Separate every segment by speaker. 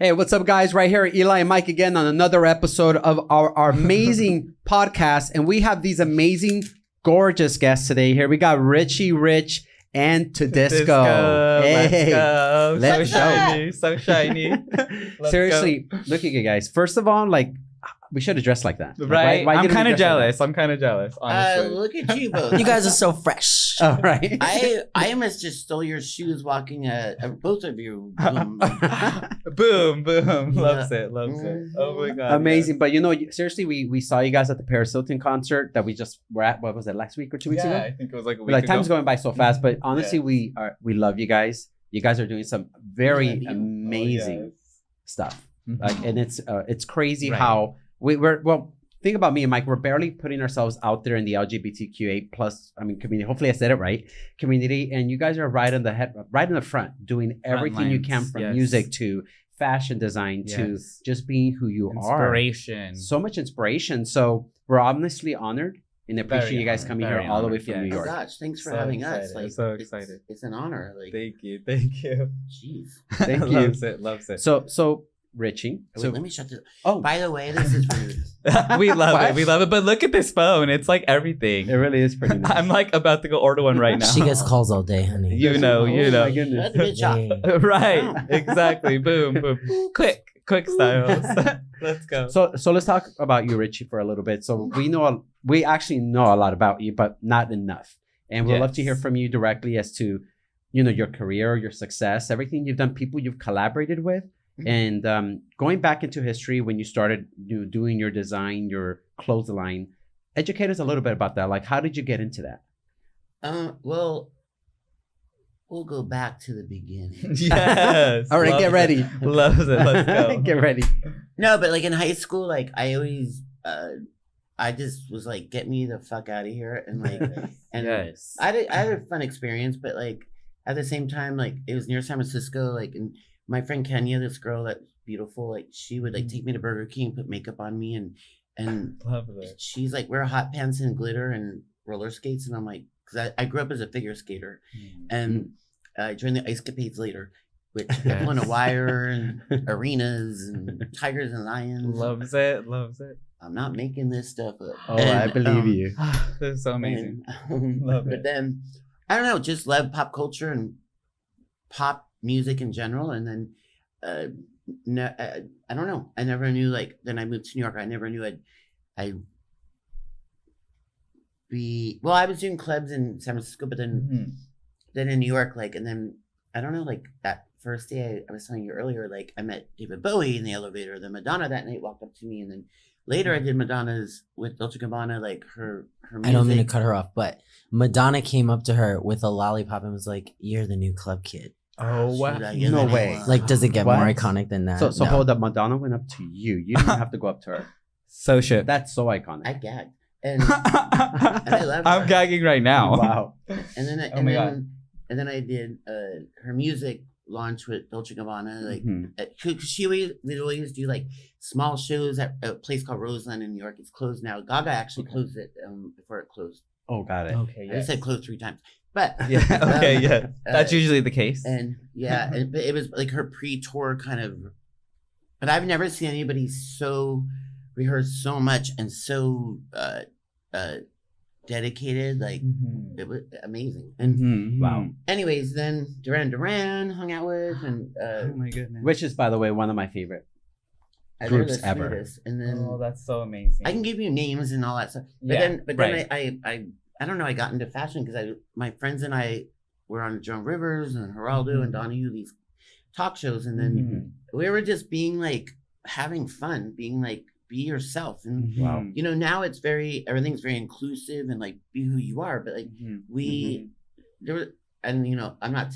Speaker 1: Hey, what's up, guys? Right here, Eli and Mike again on another episode of our amazing podcast. And we have these amazing, gorgeous guests today. Here we got Richie Rich and Todisco. Hey,
Speaker 2: Let's go. So shiny.
Speaker 1: Seriously, look at you guys. First of all, like, we should have dressed like that.
Speaker 2: Right?
Speaker 1: Why
Speaker 2: I'm kind of jealous. Honestly.
Speaker 3: Look at you both.
Speaker 4: You guys are so fresh.
Speaker 1: All right.
Speaker 3: I almost just stole your shoes walking, both of you.
Speaker 2: Boom. Loves it. Oh my God.
Speaker 1: Amazing. Yeah. But you know, seriously, we saw you guys at the Paris Hilton concert that we just were at. What was it, last week or 2 weeks ago?
Speaker 2: I think it was like a week ago.
Speaker 1: Time's going by so fast. But honestly, we love you guys. You guys are doing some very amazing stuff. Mm-hmm. Like, and it's crazy how well, think about me and Mike. We're barely putting ourselves out there in the LGBTQA plus, community. Hopefully I said it right, community. And you guys are right in the front, doing everything you can from music to fashion design to just being who you are.
Speaker 2: Inspiration.
Speaker 1: So much inspiration. So we're honestly honored and appreciate you guys coming here all the way from New York.
Speaker 3: Oh gosh, thanks for having us. Like,
Speaker 2: I'm so excited.
Speaker 3: It's an honor. Like,
Speaker 2: thank you.
Speaker 3: Jeez.
Speaker 1: Thank you.
Speaker 2: Loves it.
Speaker 1: So Richie.
Speaker 3: Wait, let me shut this. Oh, by the way, this is rude.
Speaker 2: We love it. But look at this phone. It's like everything.
Speaker 1: It really is pretty nice.
Speaker 2: I'm like about to go order one right now.
Speaker 4: She gets calls all day, honey.
Speaker 2: You know.
Speaker 1: My goodness.
Speaker 3: That's a bit shocking.
Speaker 2: Right. Exactly. Boom. Quick styles. Let's go.
Speaker 1: So let's talk about you, Richie, for a little bit. So we actually know a lot about you, but not enough. And we'd love to hear from you directly as to, your career, your success, everything you've done, people you've collaborated with. And going back into history, when you started doing your design, your clothes line, educate us a little bit about that. Like, how did you get into that?
Speaker 3: Well, we'll go back to the beginning.
Speaker 2: Yes.
Speaker 1: All right, get ready.
Speaker 2: Loves it. Let's go.
Speaker 1: Get ready.
Speaker 3: No, but like in high school, like I always, I just was like, get me the fuck out of here, and like, and I had a fun experience, but like at the same time, like it was near San Francisco, like and. My friend Kenya, this girl that's beautiful, like she would like take me to Burger King, put makeup on me, and she's like wear hot pants and glitter and roller skates, and I'm like, because I grew up as a figure skater, and I joined the Ice Capades later, which on a wire and arenas and tigers and lions.
Speaker 2: Loves it.
Speaker 3: I'm not making this stuff up.
Speaker 1: Oh, and, I believe you.
Speaker 2: This is so amazing.
Speaker 3: Love it. But then I don't know, just love pop culture and pop music in general, and then I don't know, I never knew, like, then I moved to New York, I never knew I was doing clubs in San Francisco, but then in New York, like, and then I don't know, like that first day I was telling you earlier, like I met David Bowie in the elevator, then Madonna that night walked up to me, and then later I did Madonna's with Dolce & Gabbana, like her music.
Speaker 4: I don't mean to cut her off, but Madonna came up to her with a lollipop and was like, "You're the new club kid."
Speaker 2: Oh wow!
Speaker 1: No way!
Speaker 4: Like, does it get more iconic than that?
Speaker 1: So hold up, Madonna went up to you. You didn't have to go up to her.
Speaker 2: So shit.
Speaker 1: That's so iconic.
Speaker 3: I gagged, and I love her.
Speaker 2: I'm gagging right now.
Speaker 1: Wow!
Speaker 3: And then I did her music launch with Dolce & Gabbana. Like we'd always do like small shows at a place called Roseland in New York. It's closed now. Gaga actually closed it before it closed.
Speaker 1: Oh, got it.
Speaker 3: Okay, I just said closed 3 times. But
Speaker 2: that's usually the case.
Speaker 3: And but it was like her pre-tour kind of. But I've never seen anybody so rehearse so much and so dedicated. Like it was amazing. And
Speaker 1: wow.
Speaker 3: Anyways, then Duran hung out with, and
Speaker 2: oh my goodness,
Speaker 1: which is, by the way, one of my favorite groups ever.
Speaker 3: And then
Speaker 2: that's so amazing.
Speaker 3: I can give you names and all that stuff. But then I don't know, I got into fashion because my friends and I were on Joan Rivers and Geraldo and Donahue, these talk shows, and then we were just being like having fun, being like be yourself. And now it's everything's very inclusive and like be who you are. But like there were, and I'm not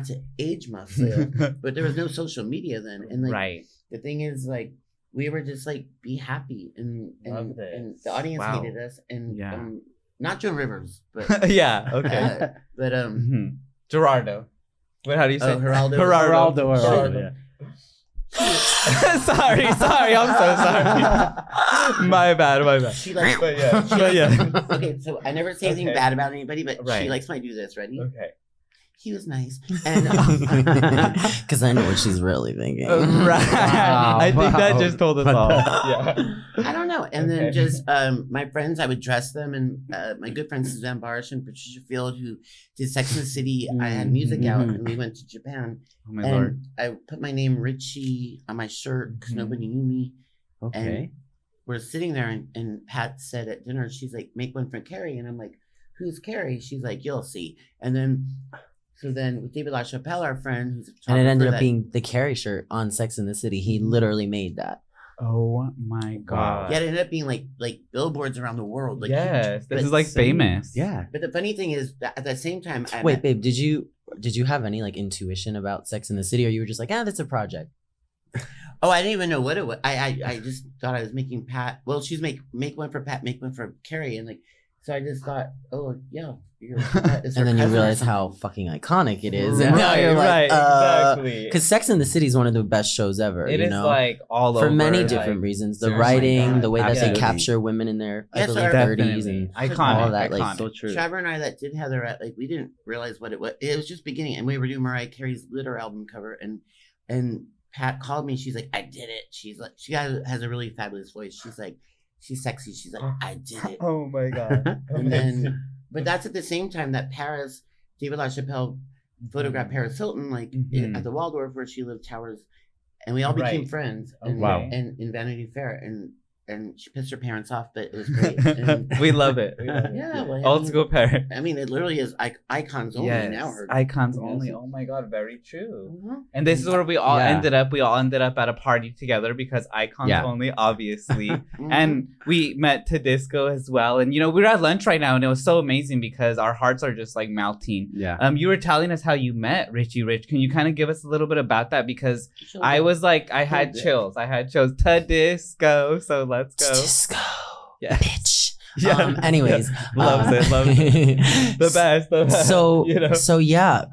Speaker 3: to age myself, but there was no social media then, and like the thing is, like, we were just like be happy, and the audience hated us, and not Joan Rivers, but but
Speaker 2: Gerardo. What? How do you say?
Speaker 1: Geraldo.
Speaker 2: Sorry, I'm so sorry. My bad.
Speaker 3: She likes,
Speaker 2: but
Speaker 3: okay, so I never say anything bad about anybody, but she likes when I do this. Ready?
Speaker 2: Okay.
Speaker 3: he was nice. And
Speaker 4: because I know what she's really thinking.
Speaker 2: Right.
Speaker 1: Wow.
Speaker 2: I think that just told us all.
Speaker 3: I don't know. And then just my friends, I would dress them. And my good friend Suzanne Barsh and Patricia Field, who did Sex and the City, I had music out and we went to Japan.
Speaker 2: Oh my
Speaker 3: and
Speaker 2: Lord.
Speaker 3: I put my name Richie on my shirt because nobody knew me.
Speaker 1: Okay.
Speaker 3: And we're sitting there and Pat said at dinner, she's like, make one for Carrie. And I'm like, who's Carrie? She's like, you'll see. And then, so then with David LaChapelle, our friend, who's a
Speaker 4: And it ended
Speaker 3: photographer
Speaker 4: up being the Carrie shirt on Sex and the City. He literally made that.
Speaker 2: Oh my God.
Speaker 3: Yeah, it ended up being like billboards around the world. Like
Speaker 2: Yes, this
Speaker 3: but-
Speaker 2: is like famous.
Speaker 1: Yeah.
Speaker 3: But the funny thing is that at the same time,
Speaker 4: Wait, babe, did you have any like intuition about Sex and the City, or you were just like, that's a project?
Speaker 3: Oh, I didn't even know what it was. I just thought I was making Pat. Well, she's make one for Pat, make one for Carrie, and like, so I just thought, oh yeah,
Speaker 4: And then you realize how fucking iconic it is. And
Speaker 2: Right,
Speaker 4: now you're like,
Speaker 2: exactly.
Speaker 4: Because Sex and the City is one of the best shows ever.
Speaker 2: It
Speaker 4: you
Speaker 2: is
Speaker 4: know?
Speaker 2: like all over.
Speaker 4: For many
Speaker 2: like,
Speaker 4: different reasons. The
Speaker 2: seriously.
Speaker 4: writing, the way that
Speaker 1: Absolutely.
Speaker 4: they capture women in their, I
Speaker 3: Yes,
Speaker 4: believe,
Speaker 3: sir.
Speaker 4: 30s. And
Speaker 2: Iconic.
Speaker 4: all that, like,
Speaker 2: iconic.
Speaker 1: So true.
Speaker 3: Trevor and I that did Heatherette, like we didn't realize what it was. It was just beginning, and we were doing Mariah Carey's Litter album cover, and Pat called me. She's like, I did it. She's like, she has a really fabulous voice. She's like, she's sexy. She's like, I did it.
Speaker 2: Oh my God.
Speaker 3: And then, but that's at the same time that David LaChapelle photographed Paris Hilton, like at the Waldorf where she lived, Towers, and we all became
Speaker 2: Right.
Speaker 3: friends.
Speaker 2: Okay.
Speaker 3: And,
Speaker 1: Wow.
Speaker 3: and in Vanity Fair, and she pissed her parents off, but it was great. And,
Speaker 2: We love it. We love it.
Speaker 3: yeah, well,
Speaker 2: Old school parent.
Speaker 3: I mean, it literally is icons only
Speaker 2: Yes.
Speaker 3: now. Her
Speaker 2: Icons
Speaker 3: Yes.
Speaker 2: only. Oh my God, very true.
Speaker 3: Mhm.
Speaker 2: And this is where we all
Speaker 1: Yeah.
Speaker 2: ended up. We all ended up at a party together because icons
Speaker 1: Yeah.
Speaker 2: only, obviously.
Speaker 3: Mhm.
Speaker 2: And we met Todisco as well. And, we were at lunch right now and it was so amazing because our hearts are just like melting.
Speaker 1: Yeah.
Speaker 2: You were telling us how you met Richie Rich. Can you kind of give us a little bit about that? Because
Speaker 3: She'll
Speaker 2: I
Speaker 3: go-
Speaker 2: was like, I had
Speaker 3: Todisco.
Speaker 2: chills. Todisco. So let's go.
Speaker 4: Disco,
Speaker 2: Yeah.
Speaker 4: bitch.
Speaker 2: Yeah.
Speaker 4: Anyways.
Speaker 2: Loves it. Loves it. The best. The best.
Speaker 4: So yeah,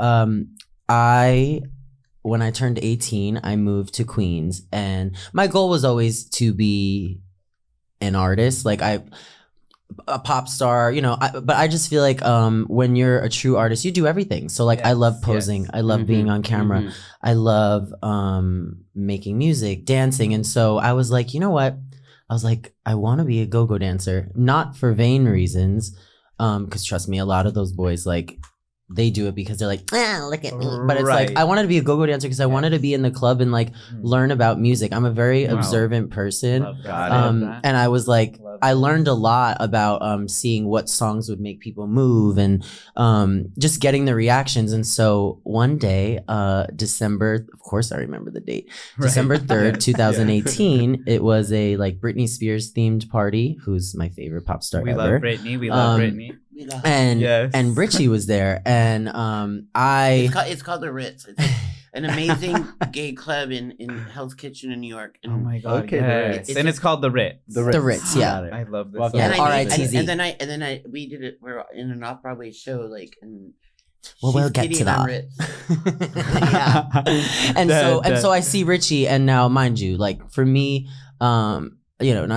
Speaker 4: when I turned 18, I moved to Queens, and my goal was always to be an artist, like a pop star, but I just feel like when you're a true artist, you do everything. So like I love
Speaker 2: Yes,
Speaker 4: posing,
Speaker 2: yes.
Speaker 4: I love being on camera,
Speaker 1: Mhm.
Speaker 4: I love making music, dancing, and so I was like, you know what? I was like, I want to be a go-go dancer, not for vain reasons, because trust me, a lot of those boys, like, they do it because they're like, look at me. But it's
Speaker 2: Right.
Speaker 4: like, I wanted to be a go-go dancer because I wanted to be in the club and like learn about music. I'm a very
Speaker 2: Wow.
Speaker 4: observant person.
Speaker 2: Love that.
Speaker 1: Got
Speaker 2: Love
Speaker 1: it.
Speaker 2: that.
Speaker 4: And I was like,
Speaker 2: Love
Speaker 4: I
Speaker 2: that.
Speaker 4: learned a lot about seeing what songs would make people move and just getting the reactions. And so one day, December, of course I remember the date,
Speaker 2: Right.
Speaker 4: December 3rd,
Speaker 2: Yes.
Speaker 4: 2018, it was a like Britney Spears themed party, who's my favorite pop star
Speaker 2: We
Speaker 4: ever.
Speaker 2: love Britney. We love Britney.
Speaker 3: We love-
Speaker 4: And
Speaker 2: Yes.
Speaker 4: and Richie was there, and
Speaker 3: it's called the Ritz. It's an amazing gay club in Hell's Kitchen in New York. And,
Speaker 2: Oh my God.
Speaker 1: Okay,
Speaker 2: Yes.
Speaker 3: It's
Speaker 2: And it's called The Ritz.
Speaker 4: The Ritz, yeah.
Speaker 1: Got it.
Speaker 2: I love this.
Speaker 1: Well,
Speaker 2: so
Speaker 4: Yeah,
Speaker 3: and,
Speaker 2: much.
Speaker 4: R.I.T.Z.
Speaker 3: and then we did it. We're in an off-Broadway show, like, and
Speaker 4: Well,
Speaker 3: she's
Speaker 4: we'll get
Speaker 3: Kitty
Speaker 4: to
Speaker 3: and I'm
Speaker 4: that.
Speaker 3: Ritz.
Speaker 4: yeah. And so I see Richie, and now mind you, like for me, not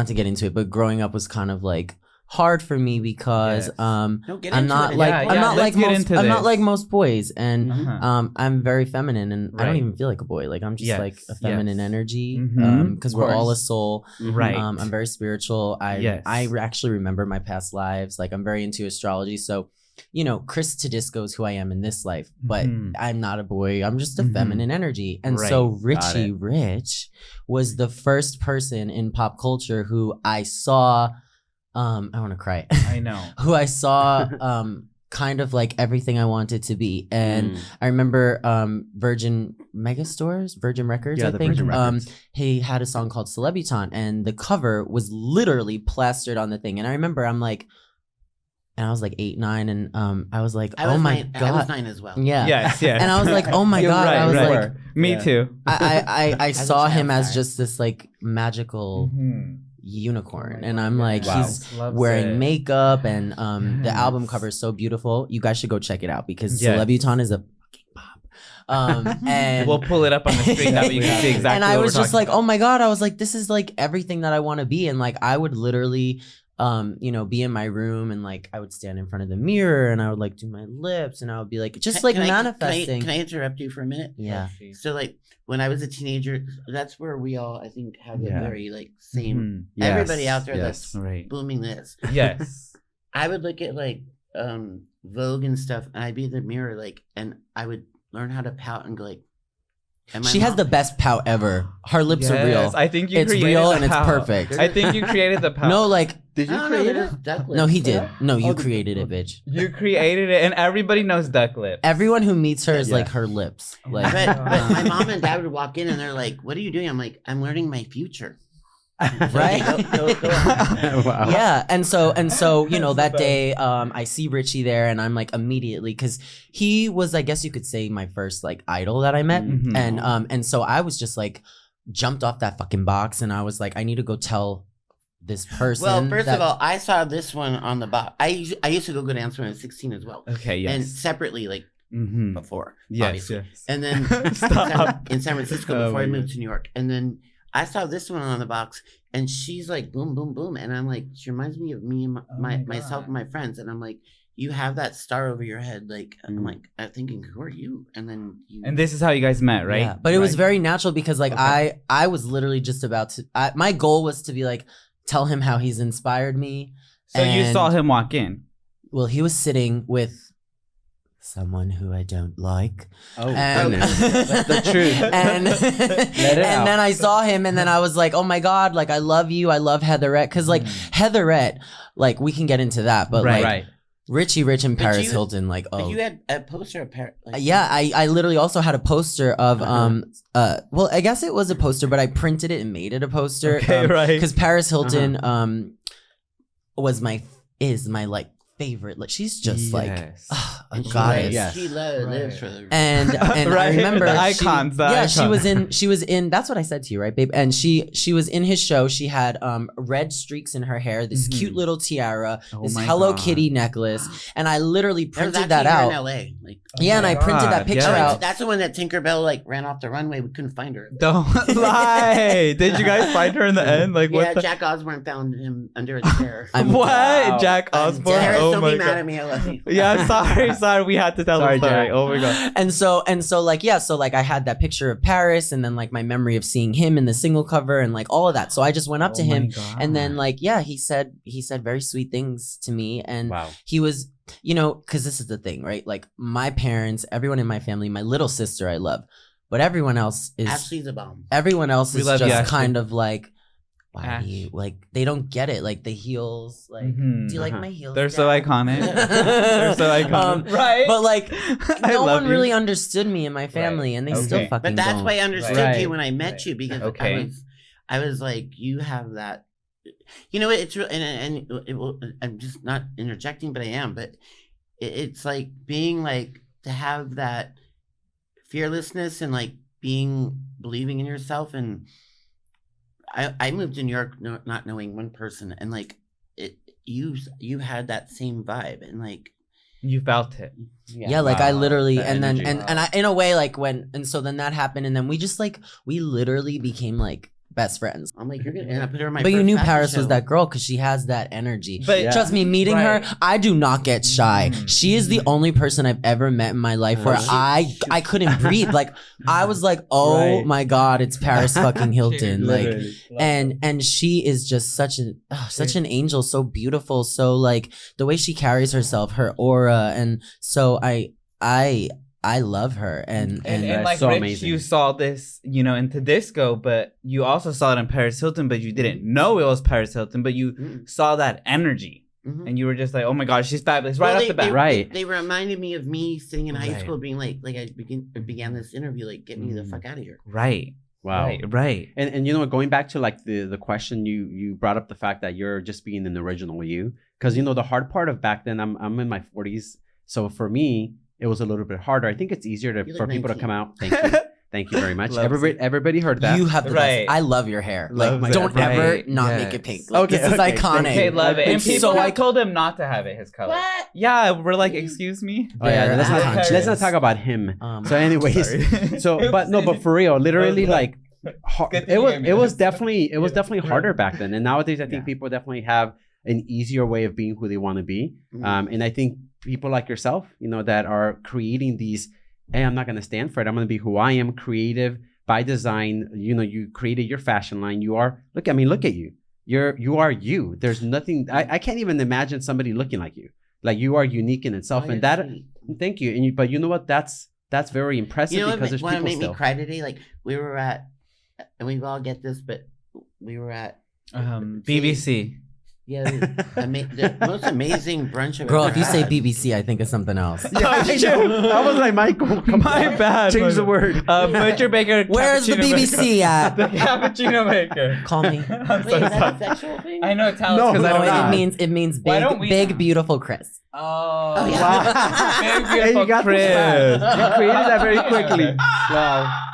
Speaker 4: to get into it, but growing up was kind of like hard for me because
Speaker 2: Yes.
Speaker 3: No, get
Speaker 4: I'm
Speaker 3: into
Speaker 4: not
Speaker 3: it.
Speaker 4: like
Speaker 2: Yeah,
Speaker 4: I'm
Speaker 2: yeah,
Speaker 4: not
Speaker 2: let's
Speaker 4: like
Speaker 2: get
Speaker 4: most
Speaker 2: into
Speaker 4: I'm not
Speaker 2: this.
Speaker 4: like most boys, and
Speaker 2: Uh-huh.
Speaker 4: I'm very feminine, and I don't
Speaker 2: Right.
Speaker 4: even feel like a boy. Like I'm just
Speaker 2: Yes,
Speaker 4: like a feminine
Speaker 2: yes.
Speaker 4: energy,
Speaker 2: Mhm,
Speaker 4: because
Speaker 2: of
Speaker 4: we're all a
Speaker 2: course.
Speaker 4: soul.
Speaker 2: Right.
Speaker 4: I'm very spiritual.
Speaker 2: Yes.
Speaker 4: I actually remember my past lives. Like I'm very into astrology. So, Chris Todisco is who I am in this life, but
Speaker 2: Mhm.
Speaker 4: I'm not a boy. I'm just a
Speaker 2: Mhm.
Speaker 4: feminine energy. And
Speaker 2: Right.
Speaker 4: so
Speaker 1: Got
Speaker 4: Richie
Speaker 1: it.
Speaker 4: Rich was the first person in pop culture who I saw. I want to cry.
Speaker 2: I know.
Speaker 4: Who I saw kind of like everything I wanted to be. And
Speaker 1: Mm.
Speaker 4: I remember Virgin Megastores, Virgin Records,
Speaker 1: Yeah,
Speaker 4: I
Speaker 1: the
Speaker 4: think.
Speaker 1: Virgin Records.
Speaker 4: He had a song called Celebutant, and the cover was literally plastered on the thing. And I remember I was like 8, 9, and I was like,
Speaker 3: I
Speaker 4: oh
Speaker 3: was
Speaker 4: my
Speaker 3: 9,
Speaker 4: God.
Speaker 3: I was 9 as well.
Speaker 4: Yeah.
Speaker 2: Yes, yes.
Speaker 4: And I was like, oh my
Speaker 1: You're
Speaker 4: God.
Speaker 1: right,
Speaker 4: I was
Speaker 1: right.
Speaker 4: like,
Speaker 2: Me
Speaker 1: Yeah.
Speaker 2: too.
Speaker 4: I
Speaker 3: As a
Speaker 4: saw
Speaker 3: child,
Speaker 4: him as
Speaker 3: sorry.
Speaker 4: just this like magical
Speaker 2: Mhm.
Speaker 4: unicorn.
Speaker 2: Oh my
Speaker 4: And
Speaker 2: God,
Speaker 4: I'm like,
Speaker 1: Wow.
Speaker 4: he's
Speaker 2: Loves
Speaker 4: wearing
Speaker 2: it.
Speaker 4: makeup, and the
Speaker 2: Yes.
Speaker 4: album cover is so beautiful. You guys should go check it out because
Speaker 2: Yes.
Speaker 4: Celebutant is a fucking pop. And
Speaker 2: We'll pull it up on the screen that way you can see exactly
Speaker 4: and I
Speaker 2: what
Speaker 4: was
Speaker 2: we're
Speaker 4: just
Speaker 2: talking
Speaker 4: like, oh my God, I was like, this is like everything that I want to be. And like, I would literally you know, be in my room and like I would stand in front of the mirror and I would like do my lips and I would be like just like manifesting.
Speaker 3: Can I interrupt you for a minute?
Speaker 4: Yeah.
Speaker 3: So like when I was a teenager, that's where we all I think have a very like same everybody out there that's booming this.
Speaker 2: Yes.
Speaker 3: I would look at like Vogue and stuff and I'd be in the mirror like and I would learn how to pout and go like
Speaker 4: she has the best pout ever. Her lips are real.
Speaker 2: I think
Speaker 4: it's real and it's perfect.
Speaker 2: I think you created the pout.
Speaker 4: No, like
Speaker 1: did you create it?
Speaker 4: No, he did. No, you created it, bitch.
Speaker 2: You created it, and everybody knows duck lips.
Speaker 4: Everyone who meets her is like her lips. Like,
Speaker 3: but my mom and dad would walk in and they're like, "What are you doing?" I'm like, "I'm learning my future."
Speaker 4: Right?
Speaker 3: Go.
Speaker 1: Wow.
Speaker 4: Yeah, and so you know that day I see Richie there and I'm like immediately because he was I guess you could say my first like idol that I met and so I was just like jumped off that fucking box and I was like I need to go tell this person.
Speaker 3: Well, first of all, I saw this one on the box. I used to go dance when I was 16 as well.
Speaker 2: Okay, yes,
Speaker 3: and separately like before,
Speaker 2: yes,
Speaker 3: obviously.
Speaker 2: yes.
Speaker 3: And then in San Francisco before I moved to New York, and then. I saw this one on the box, and she's like, boom, boom, boom. And I'm like, she reminds me of me and myself and my friends. And I'm like, you have that star over your head. Like, I'm like, I'm thinking, who are you? And then
Speaker 2: And this is how you guys met, right?
Speaker 4: Yeah, but it was very natural because like I was literally just about to, my goal was to be like, tell him how he's inspired me.
Speaker 2: So you saw him walk in.
Speaker 4: Well, he was sitting with someone who I don't like.
Speaker 1: Oh,
Speaker 4: and
Speaker 1: the truth.
Speaker 4: And then I saw him and then I was like, oh my God, like I love you. I love Heatherette. Cause like Heatherette, like we can get into that, but like Richie Rich and Paris Hilton, like
Speaker 3: But you had a poster of Paris. Like,
Speaker 4: yeah, I literally also had a poster of well, I guess it was a poster, but I printed it and made it a poster.
Speaker 2: Okay, right.
Speaker 4: Because Paris Hilton is my like favorite. Like she's just like a goddess.
Speaker 3: Yes. She lives for the
Speaker 4: and I remember
Speaker 2: the icons.
Speaker 4: She was in that's what I said to you, right, babe? And she was in his show. She had red streaks in her hair, this cute little tiara, this Hello Kitty necklace, and I literally printed that out.
Speaker 3: In LA. Like,
Speaker 4: and I printed that picture out.
Speaker 3: That's the one that Tinkerbell like ran off the runway. We couldn't find her.
Speaker 2: Don't lie. Did you guys find her in the end? Like
Speaker 3: what? Yeah, Jack Osbourne found him under a chair.
Speaker 2: What? Jack Osbourne?
Speaker 3: Don't be mad at me. I love you.
Speaker 2: Yeah, sorry. We had to tell the story.
Speaker 1: Jack.
Speaker 2: Oh my God.
Speaker 4: And so like so like I had that picture of Paris and then like my memory of seeing him in the single cover and like all of that. So I just went up to him and then like he said very sweet things to me and he was, you know, because this is the thing, right? Like my parents, everyone in my family, my little sister I love, but everyone else is
Speaker 3: Ashley's a bomb.
Speaker 4: Everyone else is just
Speaker 2: you,
Speaker 4: kind of like. Why do you like? They don't get it. Like the heels. Like, do you like my heels?
Speaker 2: They're so iconic. They're so iconic,
Speaker 4: right? But like, no one really understood me and my family, and they still fucking.
Speaker 3: But that's
Speaker 4: don't.
Speaker 3: why I understood you when I met you because I was like, you have that. You know, it's real, and it will, I'm just not interjecting, but I am. But it's like being like to have that fearlessness and like believing in yourself and. I moved to New York not knowing one person and like you had that same vibe and like
Speaker 2: you felt it.
Speaker 4: Yeah, like I literally and then and I in a way like so then that happened and then we just like we literally became like best friends.
Speaker 3: I'm like, you're gonna and I put her in my
Speaker 4: But you knew Paris
Speaker 3: show.
Speaker 4: was that girl because she has that energy.
Speaker 2: But
Speaker 4: trust me, meeting her, I do not get shy. She is the only person I've ever met in my life where I couldn't breathe. Like I was like, oh my God, it's Paris fucking Hilton. Like and she is just such an angel, so beautiful, so like the way she carries herself, her aura, and so I love her and
Speaker 2: like
Speaker 1: so
Speaker 2: Rich,
Speaker 1: amazing.
Speaker 2: You saw this, you know, in Todisco, but you also saw it in Paris Hilton, but you didn't know it was Paris Hilton, but you saw that energy. And you were just like, oh my God, she's fabulous off the bat.
Speaker 3: They reminded me of me sitting in high school being like I began this interview, like, get me the fuck out of here.
Speaker 2: Right.
Speaker 1: Wow.
Speaker 2: Right.
Speaker 1: And you know, going back to like the question you brought up the fact that you're just being an original you. Because you know, the hard part of back then, I'm in my 40s. So for me, it was a little bit harder. I think it's easier for people to come out. Thank you. Thank you very much. Everybody heard that.
Speaker 4: You have the best. I love your hair. Like, don't ever not make it pink. Like, this is iconic.
Speaker 2: Okay, love it. And people
Speaker 4: I
Speaker 2: told him not to have it his color. What? Yeah, we're like, excuse me.
Speaker 1: Oh yeah, let's not talk about him. So anyways, but for real, literally like it was definitely harder back then. And nowadays I think people definitely have an easier way of being who they want to be. And I think people like yourself, you know, that are creating these, hey, I'm not going to stand for it. I'm going to be who I am, creative by design. You know, you created your fashion line. You are, look at you. You are you. There's nothing, I can't even imagine somebody looking like you. Like you are unique in itself. And that, thank you. And but you know what? That's very impressive, you know, because there's people still.
Speaker 3: What made me cry today? Like we were at, and we all get this, but we were at
Speaker 2: BBC.
Speaker 3: Yeah, the most amazing brunch I've
Speaker 4: Girl,
Speaker 3: ever
Speaker 4: if you say
Speaker 3: had.
Speaker 4: BBC, I think of something else.
Speaker 1: Yeah, I was like, Michael,
Speaker 2: my bad.
Speaker 1: Change the word.
Speaker 2: Butcher Baker.
Speaker 4: Where's the BBC at?
Speaker 2: The cappuccino maker.
Speaker 4: Call me.
Speaker 3: Wait, is that a sexual thing?
Speaker 2: I know, tell us because I don't know.
Speaker 4: It means big beautiful Chris.
Speaker 2: Oh,
Speaker 3: yeah.
Speaker 1: Wow.
Speaker 2: Big beautiful
Speaker 1: you got
Speaker 2: Chris.
Speaker 1: You created that very quickly. Wow.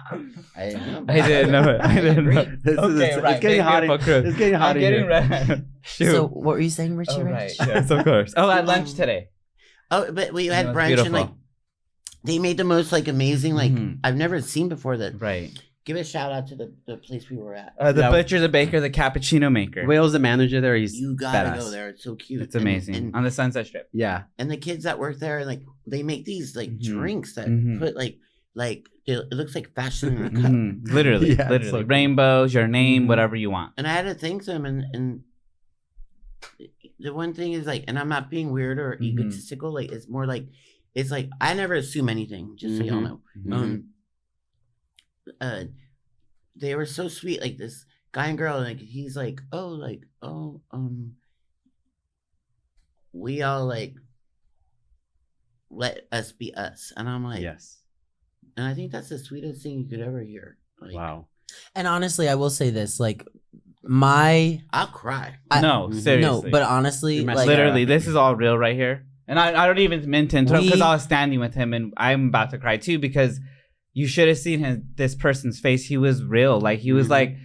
Speaker 3: I
Speaker 2: didn't know it. I didn't know it.
Speaker 1: It's getting hot. It's getting hot.
Speaker 2: I'm getting red. Shoot.
Speaker 4: So what were you saying, Richie Rich?
Speaker 2: Right. Yes, of course. Oh, at lunch today.
Speaker 3: Oh, but we had brunch
Speaker 2: beautiful.
Speaker 3: and like they made the most like amazing like I've never seen before that.
Speaker 2: Right.
Speaker 3: Give a shout out to the place we were at.
Speaker 2: The butcher, the baker, the cappuccino maker.
Speaker 1: Will's the manager there.
Speaker 3: You gotta
Speaker 1: badass.
Speaker 3: go there. It's so cute.
Speaker 2: It's amazing. And on the Sunset Strip.
Speaker 1: Yeah.
Speaker 3: And the kids that work there, like they make these like drinks that put like it looks like fashion in a cup.
Speaker 2: Literally,
Speaker 1: Yeah,
Speaker 2: literally.
Speaker 1: so cool.
Speaker 2: Rainbows, your name, whatever you want.
Speaker 3: And I had to thank them and the one thing is like, and I'm not being weird or egotistical, like it's more like it's like I never assume anything, just so y'all know. They were so sweet, like this guy and girl, like he's like, we all like let us be us. And I'm like,
Speaker 1: yes.
Speaker 3: And I think that's the sweetest thing you could ever hear. Like,
Speaker 1: Wow.
Speaker 4: And honestly, I will say this, like
Speaker 3: I'll cry.
Speaker 2: No, seriously.
Speaker 4: No, but honestly, like
Speaker 2: literally, this is all real right here. And I don't even mean to interrupt because I was standing with him and I'm about to cry too because you should have seen this person's face. He was real. Like he was like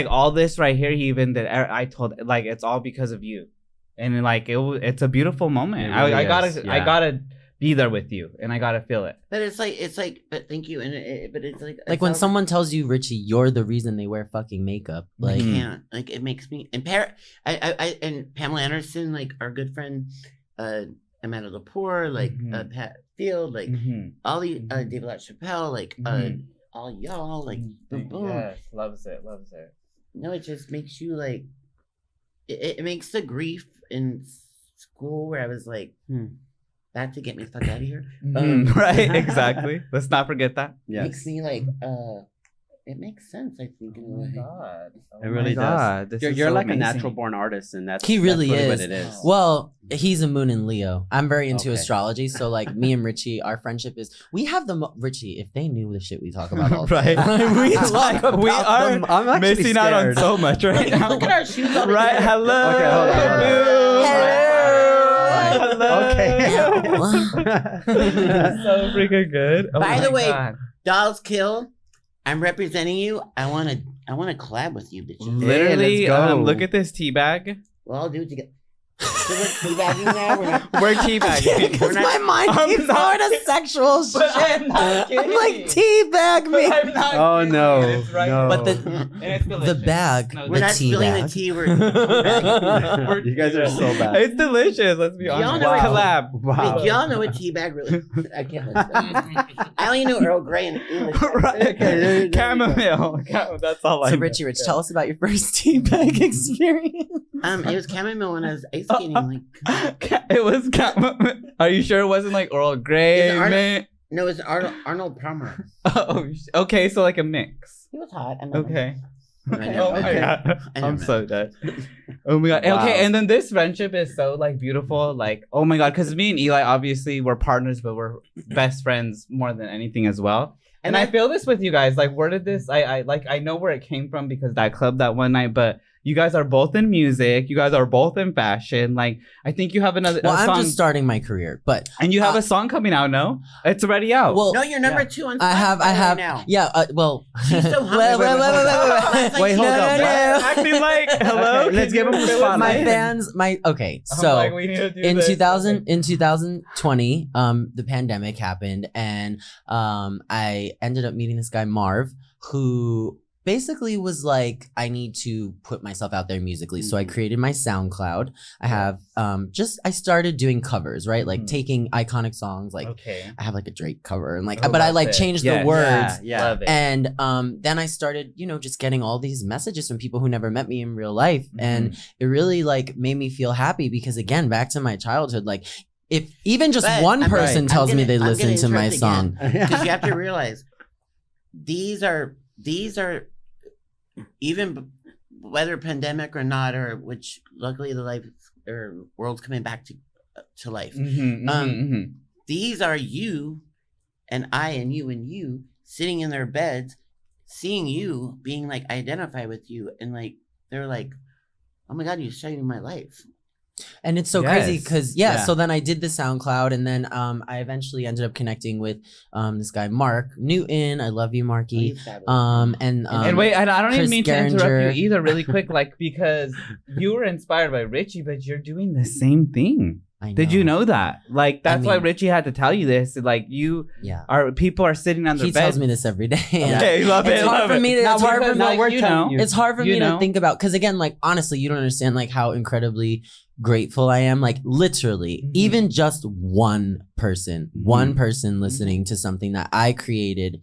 Speaker 2: all this right here. He even did. I told like it's all because of you, and like it's a beautiful moment. Really I gotta be there with you, and I gotta feel it.
Speaker 3: But it's like, but thank you. And but it's like
Speaker 4: when someone tells you, Richie, you're the reason they wear fucking makeup. Like
Speaker 3: I can't. Like it makes me. And I and Pamela Anderson, like our good friend, Amanda Lepore, like Pat Field, like all the David LaChapelle, like all y'all, like boom.
Speaker 2: Yes, loves it.
Speaker 3: No, it just makes you like it makes the grief in school where I was like, that to get me fuck out of here.
Speaker 2: Right, exactly. Let's not forget that.
Speaker 1: Yes.
Speaker 3: Makes me like it makes sense, I think, in a way.
Speaker 2: God.
Speaker 1: It really does. You're so like amazing. A natural born artist, and that's
Speaker 4: he really
Speaker 1: that's
Speaker 4: is.
Speaker 1: what it is.
Speaker 4: Well, he's a moon in Leo. I'm very into astrology, so like me and Richie, our friendship is we have the Richie. If they knew the shit we talk about all the
Speaker 2: right,
Speaker 4: time,
Speaker 2: we are I'm missing out on so much right now.
Speaker 3: Look at our shoes.
Speaker 2: Right, hello.
Speaker 1: Okay, hold on.
Speaker 2: Okay. So freaking good. Oh
Speaker 3: By the way,
Speaker 2: God.
Speaker 3: Dolls Kill. I'm representing you. I want to collab with you, bitches.
Speaker 2: Literally,
Speaker 1: hey, let's go.
Speaker 2: Look at this tea bag.
Speaker 3: Well, I'll do it together. So we're teabagging now.
Speaker 2: We're teabagging.
Speaker 4: Because my mind keeps going to sexual shit. I'm like teabag me.
Speaker 1: Oh no!
Speaker 2: Right.
Speaker 1: No.
Speaker 4: But the bag,
Speaker 3: We're not
Speaker 4: tea
Speaker 3: spilling
Speaker 4: bag.
Speaker 3: the tea. We're teabagging.
Speaker 1: You guys are so bad.
Speaker 2: It's delicious. Let's be honest.
Speaker 3: Y'all know
Speaker 2: Collab.
Speaker 1: Wow.
Speaker 3: Wait, y'all know what teabag really? I can't. I only know Earl Grey and English.
Speaker 2: Right.
Speaker 1: Okay.
Speaker 2: Chamomile. That's all I know.
Speaker 4: So Richie Rich, tell us about your first teabag experience.
Speaker 3: It was chamomile when I was ice skating. Like
Speaker 2: it was chamomile. Are you sure it wasn't like Earl Grey, man?
Speaker 3: No, it's Arnold Palmer.
Speaker 2: Oh, okay. So like a mix.
Speaker 3: He was hot.
Speaker 2: Okay.
Speaker 3: I
Speaker 2: Oh my God. I'm so dead. Oh my God.
Speaker 1: Wow.
Speaker 2: Okay, and then this friendship is so like beautiful. Like, oh my God, because me and Eli obviously we're partners, but we're best friends more than anything as well. And I feel this with you guys. Like, where did this? I know where it came from because that club that one night, but. You guys are both in music. You guys are both in fashion. Like, I think you have another
Speaker 4: Well,
Speaker 2: song.
Speaker 4: I'm just starting my career, but
Speaker 2: And you have a song coming out, no? It's already out.
Speaker 4: well,
Speaker 3: No, you're number 2 on Spotify
Speaker 4: I have
Speaker 3: right now.
Speaker 4: Yeah, well,
Speaker 3: She's so humble.
Speaker 1: Wait, hold on.
Speaker 2: Acting like, hello?
Speaker 1: Let's give him the spotlight.
Speaker 4: My fans, so
Speaker 2: I'm like, we need to do
Speaker 4: in
Speaker 2: this.
Speaker 4: 2020, the pandemic happened, and I ended up meeting this guy Marv, who basically was like, I need to put myself out there musically. So I created my SoundCloud. I have I started doing covers, right? Like taking iconic songs. Like I have like a Drake cover and like, but I like changed the words.
Speaker 2: Love it.
Speaker 4: And then I started, you know, just getting all these messages from people who never met me in real life. And it really like made me feel happy because again, back to my childhood, like if even just one person tells me they listen to my song.
Speaker 3: Because you have to realize these are even whether pandemic or not, or which luckily the life or world's coming back to life. These are you and I and you sitting in their beds, seeing you, being like identify with you, and like they're like, oh my God, you're showing my life.
Speaker 4: And it's so crazy because so then I did the SoundCloud, and then I eventually ended up connecting with this guy Mark Newton. I love you, Marky.
Speaker 2: And wait, I don't even mean to interrupt you either, really quick, like because you were inspired by Richie, but you're doing the same thing. Did you know that? Like that's why Richie had to tell you this. Like you people are sitting on their bed.
Speaker 4: He tells me this every day.
Speaker 2: Okay, love it.
Speaker 4: It's hard for me to. It's hard for me. It's hard for me to think about because again, like honestly, you don't understand like how incredibly grateful I am. Like literally, even just one person listening to something that I created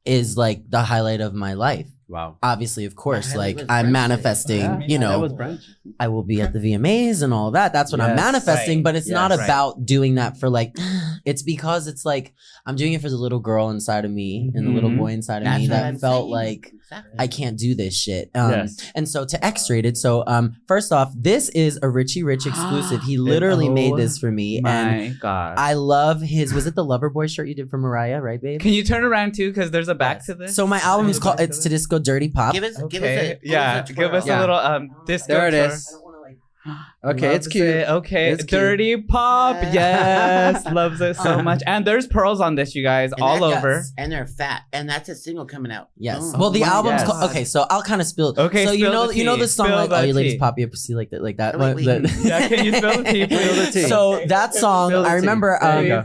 Speaker 4: is like the highlight of my life.
Speaker 1: Wow.
Speaker 4: Obviously, of course, like I'm manifesting, you know, I will be at the VMAs and all that. That's what I'm manifesting, but it's not about doing that for like, it's because it's like, I'm doing it for the little girl inside of me and the little boy inside of me that felt like I can't do this shit. And so to X-Rated, so first off, this is a Richie Rich exclusive. He literally made this for me.
Speaker 2: My God.
Speaker 4: I love his, was it the Loverboy shirt you did for Mariah, right, babe?
Speaker 2: Can you turn around too? Because there's a back to this.
Speaker 4: So my album is called, it's Todisco Dirty Pop.
Speaker 3: Give us a
Speaker 2: give us a little disco.
Speaker 1: There it is. Okay, it's cute.
Speaker 2: Okay,
Speaker 1: it's
Speaker 2: Dirty
Speaker 1: cute.
Speaker 2: Pop. Yes, loves it so much. And there's pearls on this, you guys,
Speaker 3: and
Speaker 2: all over.
Speaker 3: And they're fat. And that's a single coming out.
Speaker 4: Yes. Well, the album's called, okay, so I'll kind of spill.
Speaker 2: Okay,
Speaker 4: so you know the song
Speaker 2: spill
Speaker 4: like, oh, you ladies pop your pussy like that,
Speaker 3: Wait.
Speaker 2: Yeah, can you spill the tea? Spill the tea.
Speaker 4: So that song, I remember.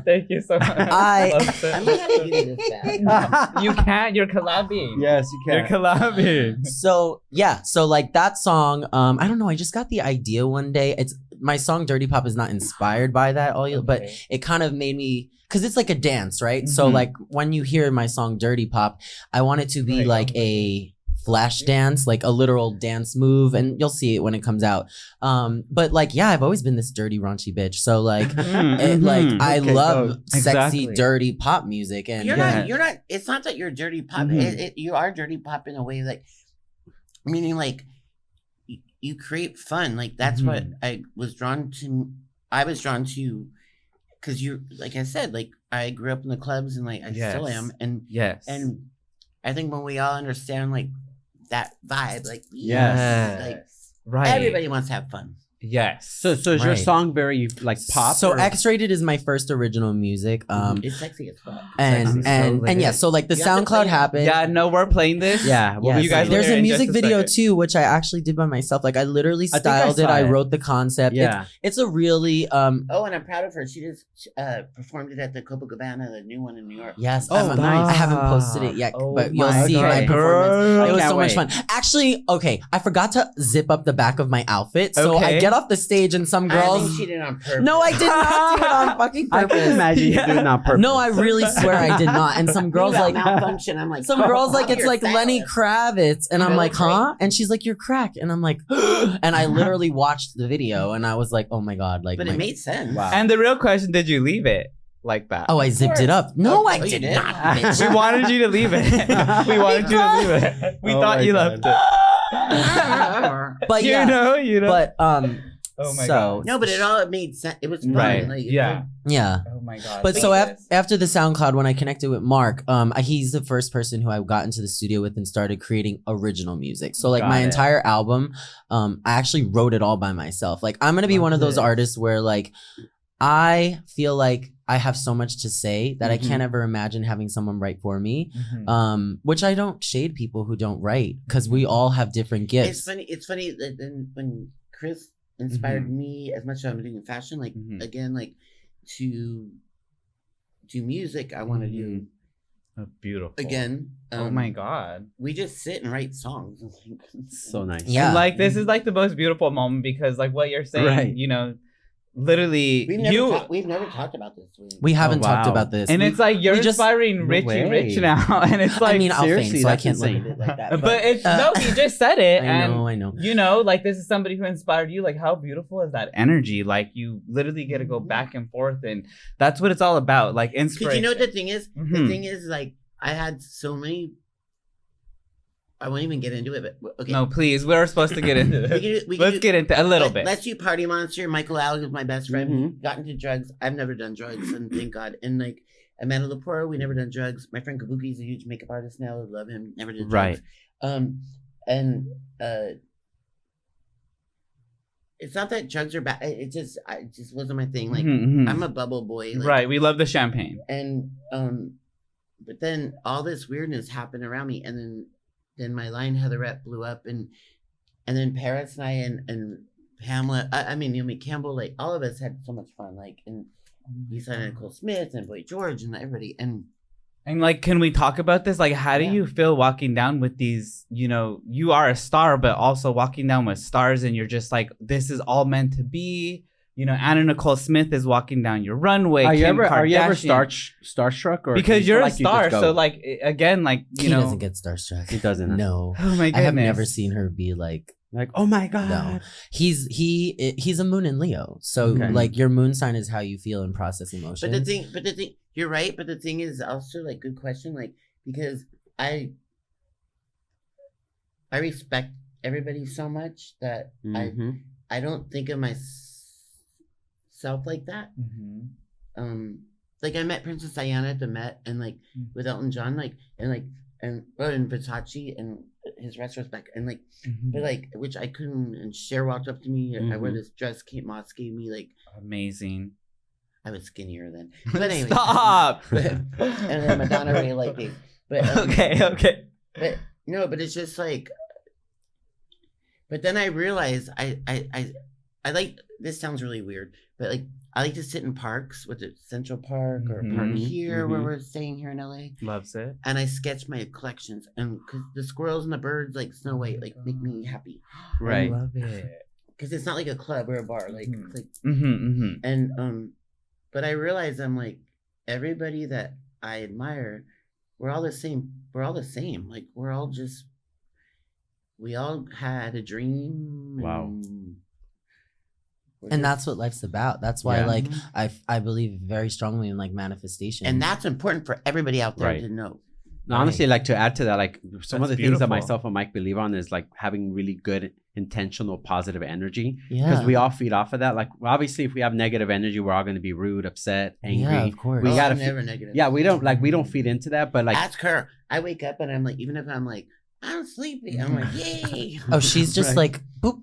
Speaker 2: Thank you so much.
Speaker 3: I'm gonna give you this back.
Speaker 2: You can't. You're collabing.
Speaker 1: Yes, you can.
Speaker 2: You're collabing.
Speaker 4: So yeah, so like that song, I don't know. I just got the idea one day. It's my song Dirty Pop is not inspired by that, but it kind of made me, because it's like a dance, right? So like when you hear my song Dirty Pop, I want it to be like a flash dance, like a literal dance move, and you'll see it when it comes out. But like, yeah, I've always been this dirty, raunchy bitch. So like, I love sexy, dirty pop music, and
Speaker 3: you're not. It's not that you're dirty pop. You are dirty pop in a way, like meaning like. You create fun. Like that's what I was drawn to. I was drawn to because you, like I said, like I grew up in the clubs and like I still am. And and I think when we all understand like that vibe, like like everybody wants to have fun.
Speaker 2: Yes.
Speaker 1: So is your song very like pop?
Speaker 4: So X-Rated is my first original music.
Speaker 3: It's sexy as fuck.
Speaker 4: And yeah, so like the SoundCloud happened.
Speaker 2: Yeah, no, we're playing this.
Speaker 1: Yeah,
Speaker 2: you guys.
Speaker 4: There's a music video too, which I actually did by myself. Like I literally styled it. I wrote the concept.
Speaker 1: Yeah,
Speaker 4: it's a really
Speaker 3: Oh, and I'm proud of her. She just performed it at the Copacabana, the new one in New York.
Speaker 4: Yes.
Speaker 1: Oh, nice.
Speaker 4: I haven't posted it yet, but you'll see my performance. It was so much fun. Actually, okay, I forgot to zip up the back of my outfit, so I get off the stage and some girls.
Speaker 3: I think she did it on purpose.
Speaker 4: No, I did not do it on fucking purpose.
Speaker 1: I can imagine you doing it on purpose.
Speaker 4: No, I really swear I did not. And some girls like
Speaker 3: malfunction. I'm like,
Speaker 4: some girls like it's like Lenny Kravitz, and I'm like, huh? And she's like, you're crack, and I'm like, and I literally watched the video, and I was like, oh my God, like.
Speaker 3: But it made sense.
Speaker 1: Wow.
Speaker 2: And the real question: did you leave it like that?
Speaker 4: Oh, I zipped it up. No, I did not. Bitch.
Speaker 2: We wanted you to leave it. We wanted you to leave it. We thought you left it.
Speaker 4: But yeah,
Speaker 2: you know.
Speaker 4: But
Speaker 2: Oh my
Speaker 4: God.
Speaker 3: No, but it all made sense. It was fun.
Speaker 2: Right.
Speaker 3: Like,
Speaker 4: Yeah.
Speaker 2: Oh my God.
Speaker 4: But so after the SoundCloud, when I connected with Mark, he's the first person who I got into the studio with and started creating original music. So like my entire album, I actually wrote it all by myself. Like I'm gonna be one of those artists where like I feel like I have so much to say that I can't ever imagine having someone write for me. Which I don't shade people who don't write, because we all have different gifts.
Speaker 3: It's funny that when Chris inspired me as much as I'm doing fashion, like again, like to do music, I want to do
Speaker 2: Beautiful.
Speaker 3: Again.
Speaker 2: Oh my God.
Speaker 3: We just sit and write songs.
Speaker 1: So nice.
Speaker 4: Yeah.
Speaker 2: And like this is like the most beautiful moment because like what you're saying,
Speaker 1: Right.
Speaker 2: you know, literally
Speaker 3: we've never talked about this.
Speaker 4: We haven't talked
Speaker 1: wow.
Speaker 4: about this.
Speaker 2: and it's like you're
Speaker 4: we just-
Speaker 2: inspiring
Speaker 1: No
Speaker 2: Richie
Speaker 1: way.
Speaker 2: Rich now. And it's like
Speaker 4: I mean, I'll
Speaker 1: seriously,
Speaker 4: faint, so I
Speaker 1: that's
Speaker 4: can't look
Speaker 1: insane.
Speaker 4: at it like that.
Speaker 2: but it's no, you just said it.
Speaker 4: I know.
Speaker 2: You know, like this is somebody who inspired you. Like, how beautiful is that energy? Like, you literally get to go back and forth, and that's what it's all about. Like, inspiration.
Speaker 3: Because you know what the thing is?
Speaker 2: Mhm.
Speaker 3: The thing is, like, I had so many. I won't even get into it, but okay.
Speaker 2: No, please. We're supposed to get into this. Let's get into a little bit.
Speaker 3: Let's do Party Monster. Michael Alec is my best friend.
Speaker 1: Mhm.
Speaker 3: Got into drugs. I've never done drugs, and thank God. And like Amanda Lepore, we never done drugs. My friend Kabuki is a huge makeup artist now. I love him. Never did drugs.
Speaker 1: Right.
Speaker 3: It's not that drugs are bad. It just wasn't my thing. Like
Speaker 2: Mhm, mhm.
Speaker 3: I'm a bubble boy. Like,
Speaker 2: Right. We love the champagne.
Speaker 3: And but then all this weirdness happened around me, and then my line Heatherette blew up, and then Paris and I and Pamela, I mean Naomi Campbell, like all of us had so much fun, like, and we signed Anna Nicole Smith and Boy George and everybody, and
Speaker 2: like, can we talk about this? Like, how do you feel walking down with these, you know, you are a star, but also walking down with stars, and you're just like, this is all meant to be. You know, Anna Nicole Smith is walking down your runway.
Speaker 1: Are you ever
Speaker 2: Kardashian.
Speaker 1: starstruck, or
Speaker 2: Because
Speaker 1: do you
Speaker 2: you're
Speaker 1: feel
Speaker 2: a
Speaker 1: like you
Speaker 2: star,
Speaker 1: just go?
Speaker 2: so like again, like
Speaker 4: he
Speaker 2: know,
Speaker 4: doesn't get starstruck.
Speaker 1: He doesn't.
Speaker 4: No.
Speaker 2: Oh my goodness.
Speaker 4: I have never seen her be like,
Speaker 1: oh my God.
Speaker 4: no. He's a moon in Leo. So
Speaker 1: Okay.
Speaker 4: like your moon sign is how you feel and process emotions.
Speaker 3: but the thing, you're right. But the thing is also, like, good question, like, because I respect everybody so much that
Speaker 1: Mhm.
Speaker 3: I don't think of myself like that.
Speaker 2: Mhm.
Speaker 3: Like I met Princess Diana at the Met, and like with Elton John, like and Versace and his retrospect, and like, but like, which I couldn't. And Cher walked up to me. I wear this dress Kate Moss gave me. Like,
Speaker 2: Amazing.
Speaker 3: I was skinnier then, but anyway.
Speaker 2: Stop.
Speaker 3: And then Madonna really liked it. But
Speaker 2: Okay.
Speaker 3: But no, but it's just like. But then I realized I like, this sounds really weird, but like I like to sit in parks, with it Central Park or Park here where we're staying here in LA.
Speaker 2: Loves it.
Speaker 3: And I sketch my collections, and because the squirrels and the birds, like Snow White, like make me happy.
Speaker 1: Right.
Speaker 2: I love it.
Speaker 3: Because it's not like a club or a bar, like it's like.
Speaker 2: Mm-hmm.
Speaker 3: And but I realize I'm like, everybody that I admire, we're all the same. We're all the same. Like we're all just. We all had a dream.
Speaker 1: Wow.
Speaker 4: And that's what life's about. That's why, like, I believe very strongly in like manifestation.
Speaker 3: And that's important for everybody out there
Speaker 1: Right.
Speaker 3: to know.
Speaker 1: Now, honestly, like to add to that, like some of
Speaker 2: That's
Speaker 1: the things that
Speaker 2: beautiful.
Speaker 1: myself and Mike believe on is like having really good, intentional, positive energy.
Speaker 4: Yeah.
Speaker 1: Because we all feed off of that. Like, obviously, if we have negative energy, we're all going to be rude, upset, angry.
Speaker 4: Yeah, of course.
Speaker 1: We
Speaker 3: Oh,
Speaker 1: gotta
Speaker 3: I'm never negative.
Speaker 1: Yeah, we don't feed into that. But like,
Speaker 3: Ask her. I wake up and I'm like, even if I'm like, I'm sleepy, I'm like, yay.
Speaker 4: Oh, she's just
Speaker 1: Right.
Speaker 4: like boop.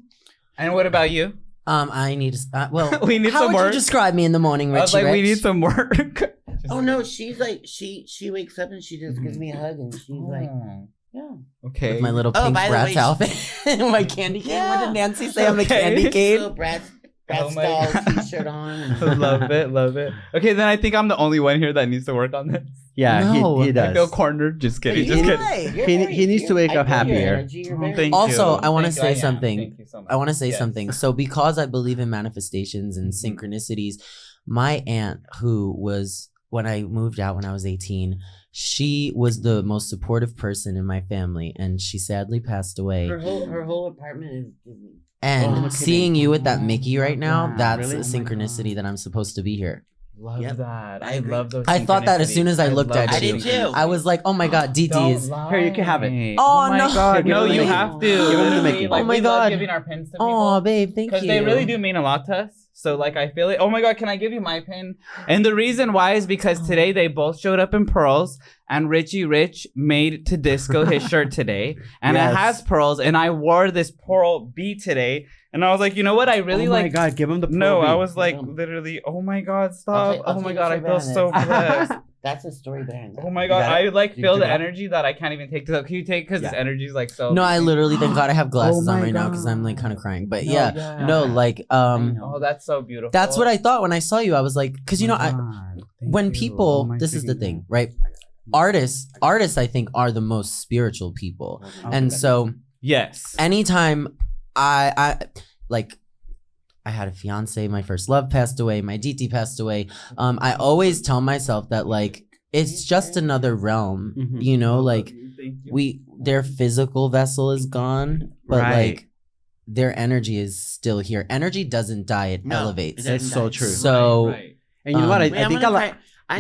Speaker 2: And what about you?
Speaker 4: I need to. Well,
Speaker 2: We need
Speaker 4: how
Speaker 2: some
Speaker 4: would
Speaker 2: work.
Speaker 4: you describe me in the morning, Richie?
Speaker 2: I was like, we
Speaker 4: Rich?
Speaker 2: need some work.
Speaker 3: Oh no, she's like, she wakes up and she just gives me a hug and she's like,
Speaker 2: Oh,
Speaker 3: yeah.
Speaker 2: okay.
Speaker 4: With my little
Speaker 3: Oh,
Speaker 4: pink
Speaker 3: by the
Speaker 4: Bratz
Speaker 3: way,
Speaker 4: outfit and my candy cane. What did Nancy say? I'm a
Speaker 2: Okay.
Speaker 4: candy cane.
Speaker 3: Little Bratz
Speaker 2: Oh my
Speaker 3: doll
Speaker 2: God.
Speaker 3: t-shirt on. And
Speaker 2: love it. Okay, then I think I'm the only one here that needs to work on this.
Speaker 1: yeah,
Speaker 4: No.
Speaker 1: he
Speaker 2: I feel
Speaker 1: does.
Speaker 2: cornered. Just kidding.
Speaker 3: You're
Speaker 2: Just kidding.
Speaker 3: right. You're
Speaker 1: He
Speaker 3: very-
Speaker 1: needs to wake
Speaker 3: I
Speaker 1: up
Speaker 3: feel your
Speaker 1: happier.
Speaker 3: energy. You're
Speaker 2: Oh,
Speaker 3: very-
Speaker 2: thank
Speaker 4: Also,
Speaker 2: you.
Speaker 4: I wanna
Speaker 2: Thank you.
Speaker 4: say
Speaker 2: am.
Speaker 4: something.
Speaker 2: Thank you so much.
Speaker 4: I want to say
Speaker 2: Yes.
Speaker 4: something. So, because I believe in manifestations and synchronicities, my aunt, who was when I moved out when I was 18, she was the most supportive person in my family, and she sadly passed away.
Speaker 3: Her whole apartment is Disney.
Speaker 4: And
Speaker 1: Oh,
Speaker 4: seeing you with that Mickey right now,
Speaker 2: God,
Speaker 4: that's
Speaker 1: really?
Speaker 4: a
Speaker 1: Oh my
Speaker 4: synchronicity that I'm supposed to be here.
Speaker 2: Love
Speaker 3: Yep.
Speaker 2: that.
Speaker 3: I
Speaker 2: I
Speaker 3: agree.
Speaker 2: love those.
Speaker 4: I thought that as soon as I looked
Speaker 2: love
Speaker 4: at
Speaker 2: those
Speaker 3: you. I did too.
Speaker 4: I was like, oh my God, DD
Speaker 2: Don't
Speaker 4: is.
Speaker 2: lie.
Speaker 1: Here, you can have it.
Speaker 4: Oh,
Speaker 2: my
Speaker 4: no.
Speaker 2: God.
Speaker 1: Give
Speaker 2: No,
Speaker 1: it to
Speaker 2: you
Speaker 1: Mickey.
Speaker 2: have to.
Speaker 1: Give it to
Speaker 2: Literally,
Speaker 1: Mickey.
Speaker 2: like,
Speaker 4: Oh my
Speaker 2: we love
Speaker 4: God.
Speaker 2: giving our pins to people.
Speaker 4: Oh, babe, thank you.
Speaker 2: Because they really do mean a lot to us. So, like, I feel it. Oh my God, can I give you my pin? And the reason why is because today they both showed up in pearls, and Richie Rich made Todisco his shirt today, and
Speaker 1: Yes.
Speaker 2: it has pearls, and I wore this pearl bead today, and I was like, you know what? I really
Speaker 1: oh my
Speaker 2: like.
Speaker 1: God, give him the
Speaker 2: No,
Speaker 1: pearl
Speaker 2: I
Speaker 1: bead.
Speaker 2: was like,
Speaker 3: Give 'em.
Speaker 2: literally, oh my God, stop.
Speaker 3: I'll
Speaker 2: Oh my
Speaker 3: take
Speaker 2: God, I
Speaker 3: your
Speaker 2: feel
Speaker 3: band
Speaker 2: so
Speaker 3: then.
Speaker 2: blessed.
Speaker 3: That's a story behind that.
Speaker 2: Oh my God,
Speaker 1: got
Speaker 2: I
Speaker 1: it?
Speaker 2: like
Speaker 1: You
Speaker 2: feel
Speaker 1: took
Speaker 2: the
Speaker 1: it out?
Speaker 2: energy that I can't even take. Can you take? Because this
Speaker 1: Yeah.
Speaker 2: energy is like so.
Speaker 4: No, I literally, thank God I have glasses
Speaker 1: Oh
Speaker 4: on
Speaker 1: my
Speaker 4: right now because I'm like kind of crying. But
Speaker 2: No,
Speaker 4: yeah,
Speaker 2: yeah.
Speaker 4: no, like,
Speaker 2: Oh, that's so beautiful.
Speaker 4: that's what I thought when I saw you. I was like, because you know,
Speaker 2: Oh my God, thank
Speaker 4: when
Speaker 2: you.
Speaker 4: people,
Speaker 2: Oh my
Speaker 4: this is the
Speaker 2: freaking
Speaker 4: thing,
Speaker 2: God.
Speaker 4: right? artists I think are the most spiritual people. And so
Speaker 2: yes,
Speaker 4: anytime I had a fiance, my first love passed away, my DT passed away. I always tell myself that like it's just another realm, you know, like their physical vessel is gone, but like their energy is still here. Energy doesn't die, it elevates.
Speaker 1: It's so true.
Speaker 4: So
Speaker 1: and you know what? I think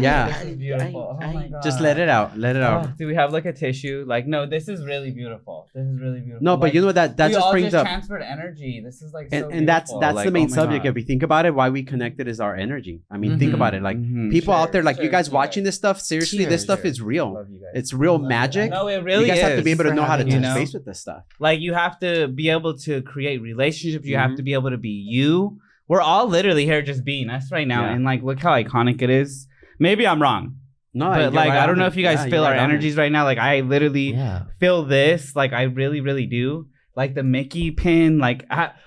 Speaker 2: this is beautiful. Oh my God.
Speaker 1: Just let it out. Let it out.
Speaker 2: Do we have like a tissue? Like, no, this is really beautiful. This is really beautiful.
Speaker 1: No, but
Speaker 2: like,
Speaker 1: you know that just brings up
Speaker 2: transferred energy. This is like so
Speaker 1: and that's
Speaker 2: like,
Speaker 1: the main
Speaker 2: oh
Speaker 1: subject.
Speaker 2: God.
Speaker 1: If we think about it, why we connected is our energy. I mean, think about it. Like people out there, like you guys watching this stuff. Seriously, this stuff is real. It's real magic.
Speaker 2: No, it really is.
Speaker 1: You guys have to be able to know how to touch
Speaker 2: know?
Speaker 1: base with this stuff.
Speaker 2: Like you have to be able to create relationships. You have to be able to be you. We're all literally here just being us right now, and like look how iconic it is. Maybe I'm wrong. No, but like I don't know if you guys feel our energies right now. Like I literally feel this. Like I really, really do. Like the Mickey pin. Like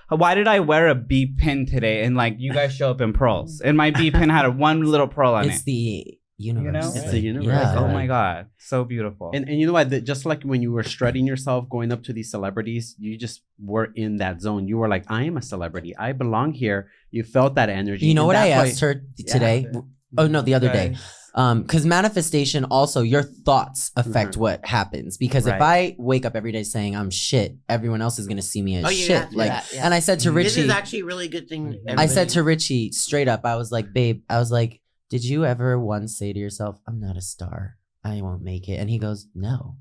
Speaker 2: why did I wear a B pin today? And like you guys show up in pearls, and my B pin had one little pearl on it.
Speaker 4: It's the universe.
Speaker 2: You know?
Speaker 1: It's the universe.
Speaker 4: Yeah.
Speaker 2: Oh my God, so beautiful.
Speaker 1: And you know what? Just like when you were strutting yourself, going up to these celebrities, you just were in that zone. You were like, I am a celebrity. I belong here. You felt that energy.
Speaker 4: You know what I asked her today? Oh no, the other day. Because manifestation also, your thoughts affect what happens. Because if I wake up every day saying I'm shit, everyone else is gonna see me as shit. Like, and I said to Richie,
Speaker 3: this is actually a really good thing.
Speaker 4: I said to Richie straight up, I was like, babe, I was like, did you ever once say to yourself, I'm not a star, I won't make it? And he goes, no.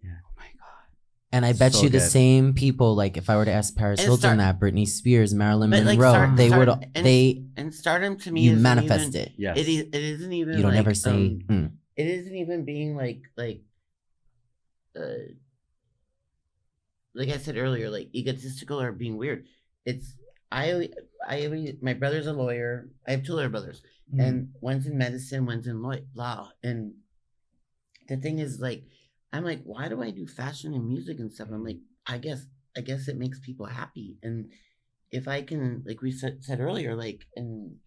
Speaker 1: Yeah. Oh my God.
Speaker 4: And I bet you the same people, like if I were to ask Paris Hilton that, Britney Spears, Marilyn Monroe, they would. And
Speaker 3: stardom to me,
Speaker 4: you manifest it.
Speaker 1: Yes.
Speaker 3: It isn't even.
Speaker 4: You don't ever say.
Speaker 3: It isn't even being like I said earlier, like egotistical or being weird. It's my brother's a lawyer. I have two older brothers, and one's in medicine, one's in law. And the thing is, like, I'm like, why do I do fashion and music and stuff? I'm like, I guess it makes people happy. And if I can, like we said earlier, like, and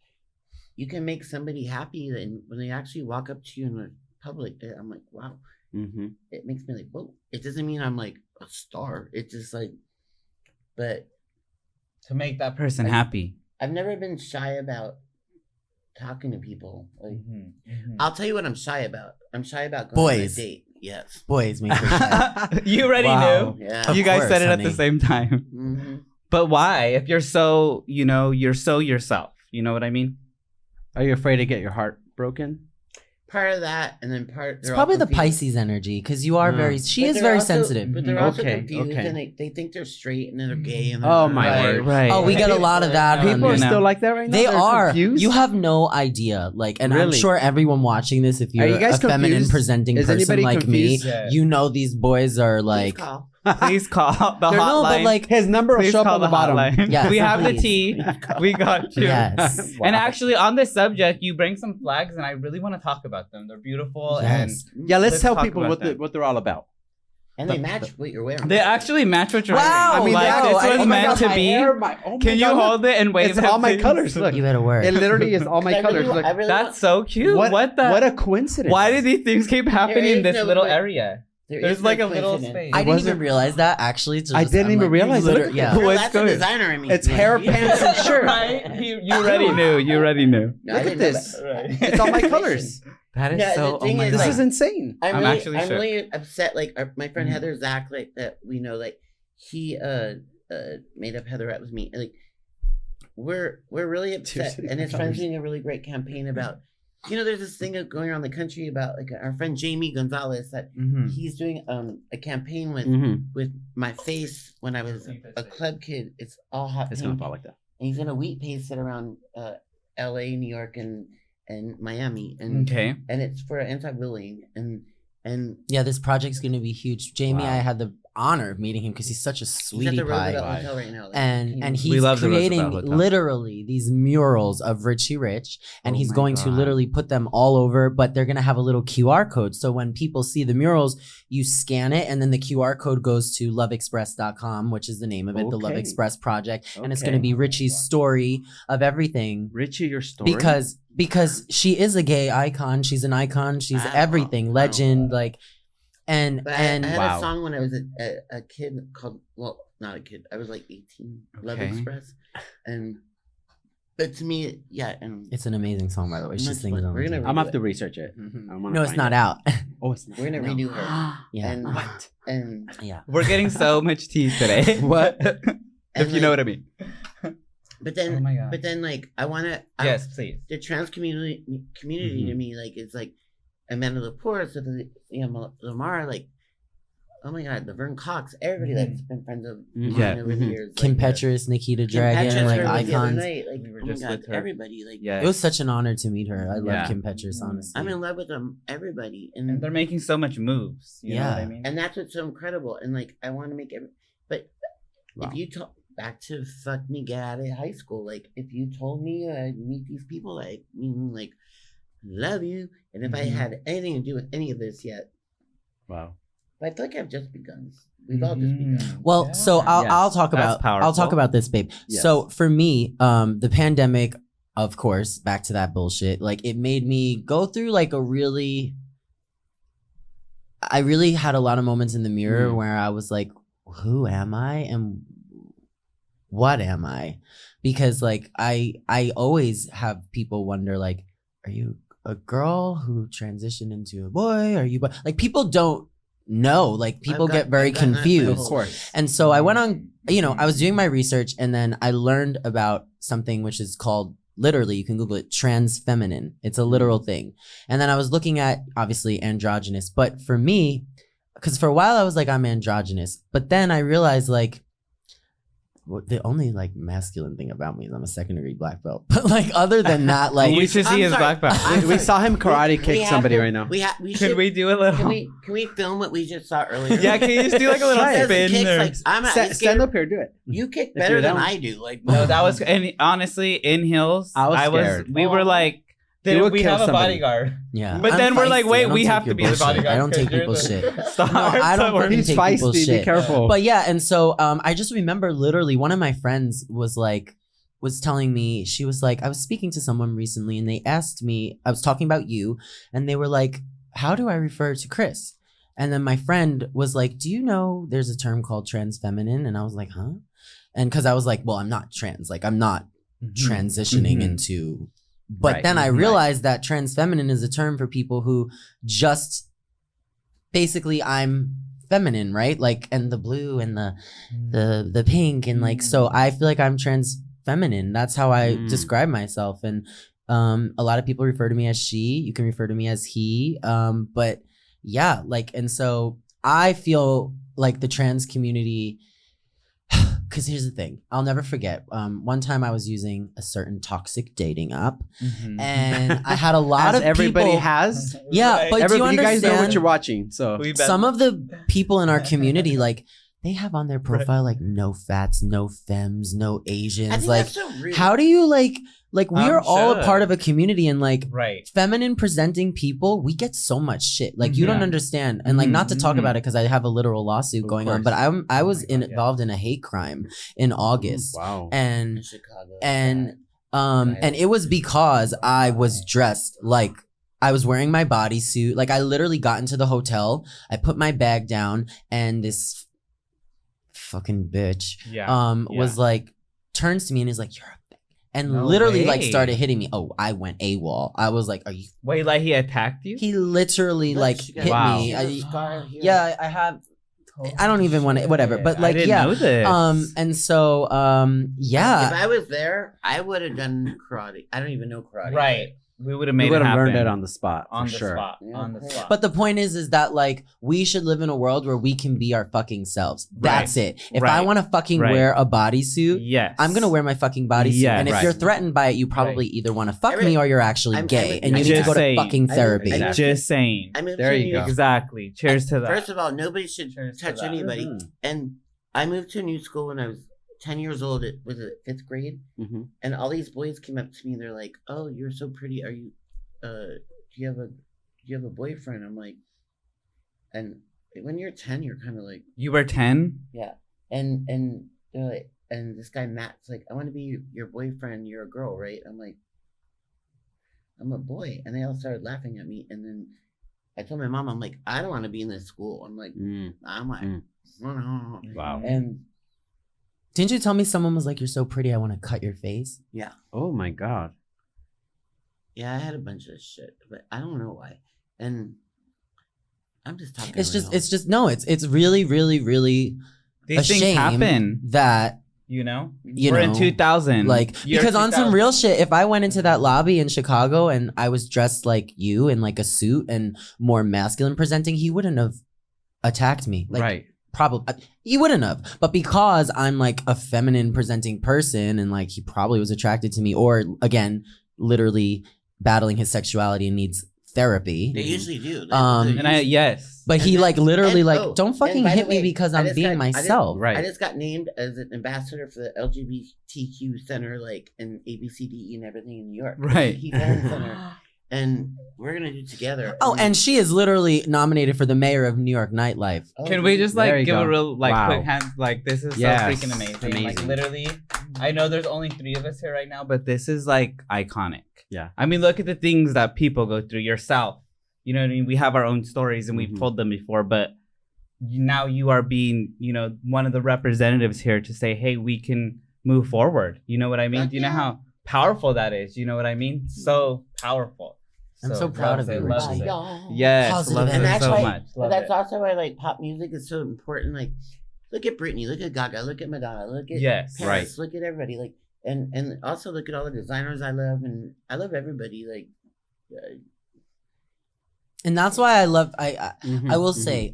Speaker 3: you can make somebody happy, and when they actually walk up to you in the public, I'm like, wow. It makes me like, whoa. It doesn't mean I'm like a star. It's just like, but
Speaker 2: to make that person happy.
Speaker 3: I've never been shy about talking to people. Like, I'll tell you what I'm shy about. I'm shy about going on a date. Yes.
Speaker 4: Boys make me shy.
Speaker 2: You already knew.
Speaker 3: Yeah.
Speaker 2: You guys said it at the same time. But why? If you're so, you're so yourself. You know what I mean?
Speaker 1: Are you afraid to get your heart broken?
Speaker 3: Part of that, and then
Speaker 4: it's probably the Pisces energy, because you are she is very sensitive.
Speaker 3: But they're also confused, and they think they're straight and then they're gay. And
Speaker 1: oh my word!
Speaker 2: Right.
Speaker 4: Oh, we get a lot of that.
Speaker 1: People are still like that right now.
Speaker 4: They are.
Speaker 1: Confused?
Speaker 4: You have no idea. Like, and I'm sure everyone watching this, if you're a feminine presenting person like me, you know these boys are like.
Speaker 2: Please call the hotline.
Speaker 4: No, but like
Speaker 1: his number will show up on the bottom.
Speaker 4: Yes,
Speaker 2: we have the tea. We got you.
Speaker 4: Yes.
Speaker 2: And actually, on this subject, you bring some flags, and I really want to talk about them. They're beautiful.
Speaker 4: Yes.
Speaker 2: And
Speaker 1: let's tell people what they're all about.
Speaker 3: And they match what you're wearing.
Speaker 2: They actually match what you're wearing.
Speaker 1: I mean,
Speaker 2: this was meant to be. Can you hold it and wave?
Speaker 1: It's all my colors. Look,
Speaker 4: you better work.
Speaker 1: It literally is all my colors. Look,
Speaker 2: that's so cute. What a
Speaker 1: coincidence!
Speaker 2: Why did these things keep happening in this little area? There's like a little space.
Speaker 4: I didn't even realize that actually.
Speaker 1: I didn't even realize it.
Speaker 3: Yeah, that's a designer. I mean,
Speaker 1: it's hair, pants, and shirt.
Speaker 2: Right? You already knew. You already knew.
Speaker 1: Look at this. It's all my colors.
Speaker 2: That is so. Oh my God.
Speaker 1: This is insane.
Speaker 3: I'm really upset. Like my friend Heather Zach, like that we know, like he made up Heatherette with me. Like we're really upset, and his friend's doing a really great campaign about. There's this thing going around the country about like our friend Jamie Gonzalez that he's doing a campaign with my face when I was a club kid. It's all hot.
Speaker 1: It's gonna fall like that.
Speaker 3: And he's gonna wheat paste it around L.A., New York, and Miami. And and it's for anti-bullying and
Speaker 4: yeah, this project's gonna be huge. Jamie, I had the honor of meeting him because he's such a
Speaker 3: He's at
Speaker 4: sweetie
Speaker 3: the
Speaker 4: pie.
Speaker 3: Roosevelt Hotel right now. Like,
Speaker 4: And
Speaker 2: We
Speaker 4: he's
Speaker 2: love the
Speaker 4: creating
Speaker 2: Roosevelt Hotel.
Speaker 4: literally these murals of Richie Rich, and
Speaker 2: Oh
Speaker 4: he's
Speaker 2: my
Speaker 4: going to
Speaker 2: God.
Speaker 4: literally put them all over, but they're going to have a little QR code. So when people see the murals, you scan it, and then the QR code goes to loveexpress.com, which is the name of it, the Love
Speaker 1: Okay.
Speaker 4: Express Project. And it's
Speaker 1: Okay.
Speaker 4: going to be Richie's story of everything.
Speaker 1: Richie, your story.
Speaker 4: Because she is a gay icon. She's an icon. She's everything. Legend. Like, and
Speaker 3: But I had
Speaker 1: Wow.
Speaker 3: a song when I was a kid called, well, not a kid. I was like 18. Love
Speaker 2: Okay.
Speaker 3: Express. But to me, yeah. And
Speaker 4: it's an amazing song, by the way. She
Speaker 3: Much
Speaker 4: sings
Speaker 3: fun.
Speaker 4: on
Speaker 3: We're
Speaker 4: the
Speaker 3: gonna
Speaker 4: TV.
Speaker 1: I'm gonna have to research it.
Speaker 3: Mhm.
Speaker 1: I wanna
Speaker 4: No, it's
Speaker 1: find
Speaker 4: not
Speaker 1: it.
Speaker 4: out.
Speaker 1: Oh, it's not.
Speaker 3: we're going to redo her.
Speaker 4: Yeah.
Speaker 3: And,
Speaker 1: What?
Speaker 3: And,
Speaker 4: Yeah.
Speaker 2: We're getting so much tea today.
Speaker 1: What?
Speaker 2: If you know what I mean.
Speaker 3: but then,
Speaker 2: Oh my God.
Speaker 3: but then, like, I want to.
Speaker 2: Yes, please.
Speaker 3: The trans community to me, like, it's like Amanda Lepore, so the, Lamar, like, oh my God, Laverne Cox, everybody that's been friends of mine
Speaker 2: Yeah.
Speaker 3: over the years.
Speaker 4: Kim
Speaker 3: like,
Speaker 4: Petras, Nikita
Speaker 3: Kim
Speaker 4: Dragon,
Speaker 3: Petras
Speaker 4: like
Speaker 3: were with the other
Speaker 4: icons.
Speaker 3: night, like,
Speaker 2: We were
Speaker 3: oh my
Speaker 2: just
Speaker 3: God,
Speaker 2: with her.
Speaker 3: everybody, like,
Speaker 2: Yeah.
Speaker 4: It was such an honor to meet her. I love
Speaker 1: Yeah.
Speaker 4: Kim Petras, honestly.
Speaker 3: I'm in love with them, everybody,
Speaker 2: And they're making so much moves. You know what I
Speaker 4: Yeah.
Speaker 2: mean?
Speaker 3: and that's what's so incredible. And like, I want to make every, but
Speaker 1: Wow.
Speaker 3: if you talk back to fuck me, get out of high school, like, if you told me I'd meet these people, like, like, love you, and if I had anything to do with any of this yet,
Speaker 1: Wow.
Speaker 3: but I feel like I've just begun. We've all just begun.
Speaker 4: Well, so I'll
Speaker 1: Yes.
Speaker 4: talk
Speaker 2: That's
Speaker 4: about I'll talk
Speaker 2: powerful.
Speaker 4: about this, babe.
Speaker 1: Yes.
Speaker 4: So for me, the pandemic, of course, back to that bullshit. Like it made me go through like I really had a lot of moments in the mirror where I was like, who am I and what am I? Because like I always have people wonder like, are you a girl who transitioned into a boy? Are you like people don't know. Like people get very
Speaker 3: I've gotten that
Speaker 4: confused.
Speaker 3: my
Speaker 1: course.
Speaker 4: And so I went on, I was doing my research and then I learned about something which is called, literally, you can Google it, trans feminine. It's a literal thing. And then I was looking at, obviously, androgynous. But for me, because for a while I was like, I'm androgynous. But then I realized like, the only like masculine thing about me is I'm a second-degree black belt. But like other than that, like
Speaker 2: We should see his black belt.
Speaker 1: We saw him karate kick
Speaker 3: have
Speaker 1: somebody
Speaker 3: to-
Speaker 1: right now.
Speaker 3: We
Speaker 2: Could
Speaker 3: should,
Speaker 2: we do a little?
Speaker 3: can we film what we just saw earlier?
Speaker 2: Yeah, can you just do like a little
Speaker 3: He does the
Speaker 2: spin?
Speaker 3: kicks,
Speaker 2: Or...
Speaker 3: like, I'm not
Speaker 1: Stand
Speaker 3: scared.
Speaker 1: up here, do it.
Speaker 3: You kick
Speaker 1: you're
Speaker 3: better than
Speaker 1: down.
Speaker 3: I do. Like,
Speaker 2: No, that was, and honestly, in heels,
Speaker 1: I was scared.
Speaker 2: we were like,
Speaker 1: You would
Speaker 2: we
Speaker 1: kill
Speaker 2: have a
Speaker 1: somebody.
Speaker 2: bodyguard.
Speaker 4: yeah.
Speaker 2: But
Speaker 4: I'm
Speaker 2: then we're like,
Speaker 4: feisty.
Speaker 2: wait,
Speaker 4: I don't
Speaker 2: we
Speaker 4: take
Speaker 2: have to
Speaker 4: your
Speaker 2: be the
Speaker 4: bullshit.
Speaker 2: bodyguard.
Speaker 4: I don't take
Speaker 2: 'cause you're
Speaker 4: people's
Speaker 2: the
Speaker 4: shit.
Speaker 2: star,
Speaker 4: No, I
Speaker 2: so
Speaker 4: don't
Speaker 2: we're-
Speaker 4: fucking
Speaker 1: He's
Speaker 4: take people's
Speaker 1: feisty. Be
Speaker 4: shit.
Speaker 1: careful.
Speaker 4: But yeah, and so I just remember literally one of my friends was telling me, she was like, I was speaking to someone recently and they asked me, I was talking about you, and they were like, how do I refer to Chris? And then my friend was like, do you know there's a term called trans feminine? And I was like, huh? And because I was like, well, I'm not trans, like I'm not transitioning into, but
Speaker 1: Right,
Speaker 4: then I
Speaker 1: right.
Speaker 4: realized that trans feminine is a term for people who just basically I'm feminine, right? Like, and the blue and the pink and like, so I feel like I'm trans feminine. That's how I describe myself. And a lot of people refer to me as she. You can refer to me as he. But yeah, like, and so I feel like the trans community, because here's the thing, I'll never forget. One time I was using a certain toxic dating app, and I had a lot
Speaker 1: As
Speaker 4: of
Speaker 1: everybody
Speaker 4: people,
Speaker 1: has.
Speaker 4: yeah,
Speaker 2: Right.
Speaker 4: but do you
Speaker 1: You guys know what
Speaker 4: understand?
Speaker 1: you're watching, so
Speaker 2: We bet-
Speaker 4: Some of the people in our community, like, they have on their profile like no fats, no femmes, no
Speaker 3: I
Speaker 4: Asians.
Speaker 3: think
Speaker 4: Like,
Speaker 3: that's so rude.
Speaker 4: how do you like we are all a
Speaker 2: sure.
Speaker 4: part of a community, and like
Speaker 2: Right.
Speaker 4: feminine presenting people, we get so much shit. Like you don't
Speaker 2: Yeah.
Speaker 4: understand, and like not to talk about it because I have a literal lawsuit
Speaker 1: Of
Speaker 4: going on.
Speaker 1: course.
Speaker 4: But I was
Speaker 2: God, yeah.
Speaker 4: involved in a hate crime in August,
Speaker 1: wow.
Speaker 3: in
Speaker 4: and
Speaker 3: Chicago?
Speaker 4: and it was because I was dressed like I was wearing my bodysuit. Like I literally got into the hotel, I put my bag down, and this fucking bitch
Speaker 2: Yeah.
Speaker 4: was like turns to me and is like, you're a bitch, and
Speaker 2: No
Speaker 4: literally like
Speaker 2: way.
Speaker 4: started hitting me. Oh, I went AWOL. I was like, are you?
Speaker 2: Wait, like he attacked you?
Speaker 4: He literally
Speaker 3: Look,
Speaker 4: like
Speaker 3: she got-
Speaker 4: hit
Speaker 2: Wow.
Speaker 4: me.
Speaker 3: she has a scar here.
Speaker 4: Yeah, I have. I don't even want to. Whatever. But like,
Speaker 2: I didn't
Speaker 4: yeah.
Speaker 2: know this.
Speaker 4: And so,
Speaker 3: If
Speaker 4: yeah.
Speaker 3: I was there, I would have done karate. I don't even know karate.
Speaker 2: Right. we would have made
Speaker 1: we
Speaker 2: it
Speaker 1: would have
Speaker 2: happen.
Speaker 1: learned it on the spot.
Speaker 2: On
Speaker 1: for
Speaker 2: the
Speaker 1: sure.
Speaker 2: spot.
Speaker 3: Yeah,
Speaker 2: On the
Speaker 3: okay.
Speaker 2: spot.
Speaker 4: But the point is that like we should live in a world where we can be our fucking selves. That's it. If I want to fucking wear a bodysuit,
Speaker 2: yes,
Speaker 4: I'm gonna wear my fucking bodysuit.
Speaker 2: Yes.
Speaker 4: And if you're threatened by it, you probably either want to fuck me or you're actually gay, and you need to go to fucking therapy.
Speaker 2: Just saying.
Speaker 1: There you go.
Speaker 2: Exactly. Cheers to that.
Speaker 3: First of all, nobody should touch anybody.
Speaker 1: Mm-hmm.
Speaker 3: And I moved to a new school when I was 10 years old. It was 5th grade, and all these boys came up to me. They're like, "Oh, you're so pretty. Are you? Do you have a boyfriend?" I'm like, and when you're 10, you're kind of like,
Speaker 2: you were 10.
Speaker 3: yeah. And they're like, and this guy Matt's like, "I want to be your boyfriend. You're a girl, right?" I'm like, "I'm a boy," and they all started laughing at me. And then I told my mom, I'm like, "I don't want to be in this school." I'm like,
Speaker 1: Wow.
Speaker 3: And
Speaker 4: didn't you tell me someone was like, "You're so pretty, I want to cut your face"?
Speaker 3: yeah.
Speaker 1: Oh my God.
Speaker 3: Yeah, I had a bunch of shit, but I don't know why. And I'm just talking.
Speaker 4: It's really, really, really
Speaker 2: These
Speaker 4: a
Speaker 2: things
Speaker 4: shame
Speaker 2: happen.
Speaker 4: that
Speaker 2: we're in 2000.
Speaker 4: Like, because on some real shit, if I went into that lobby in Chicago and I was dressed like you in like a suit and more masculine presenting, he wouldn't have attacked me. Like,
Speaker 1: right.
Speaker 4: Probably he wouldn't have, but because I'm like a feminine presenting person and like he probably was attracted to me, or again, literally battling his sexuality and needs therapy.
Speaker 3: They usually do.
Speaker 4: But he like literally don't fucking hit me because I'm being myself.
Speaker 3: I just got named as an ambassador for the LGBTQ center, like in ABCDE and everything in New York.
Speaker 2: Right.
Speaker 3: Center. And we're gonna do together.
Speaker 4: Oh, and she is literally nominated for the mayor of New York nightlife.
Speaker 2: Can we just like give a real like
Speaker 1: Wow.
Speaker 2: quick hand? Like this is so freaking amazing. Like literally, I know there's only 3 of us here right now, but this is like iconic.
Speaker 1: Yeah.
Speaker 2: I mean, look at the things that people go through. Yourself, you know what I mean? We have our own stories and we've told them before, but now you are being, one of the representatives here to say, hey, we can move forward. You know what I mean? Do you know how powerful that is? You know what I mean? So powerful.
Speaker 4: I'm so proud of you, Richie.
Speaker 2: Yes, love it so much.
Speaker 3: That's also why like pop music is so important. Like, look at Britney, look at Gaga, look at Madonna, look at Paris, look at everybody. Like, and also look at all the designers I love, and I love everybody. Like,
Speaker 4: and that's why I love. I will say,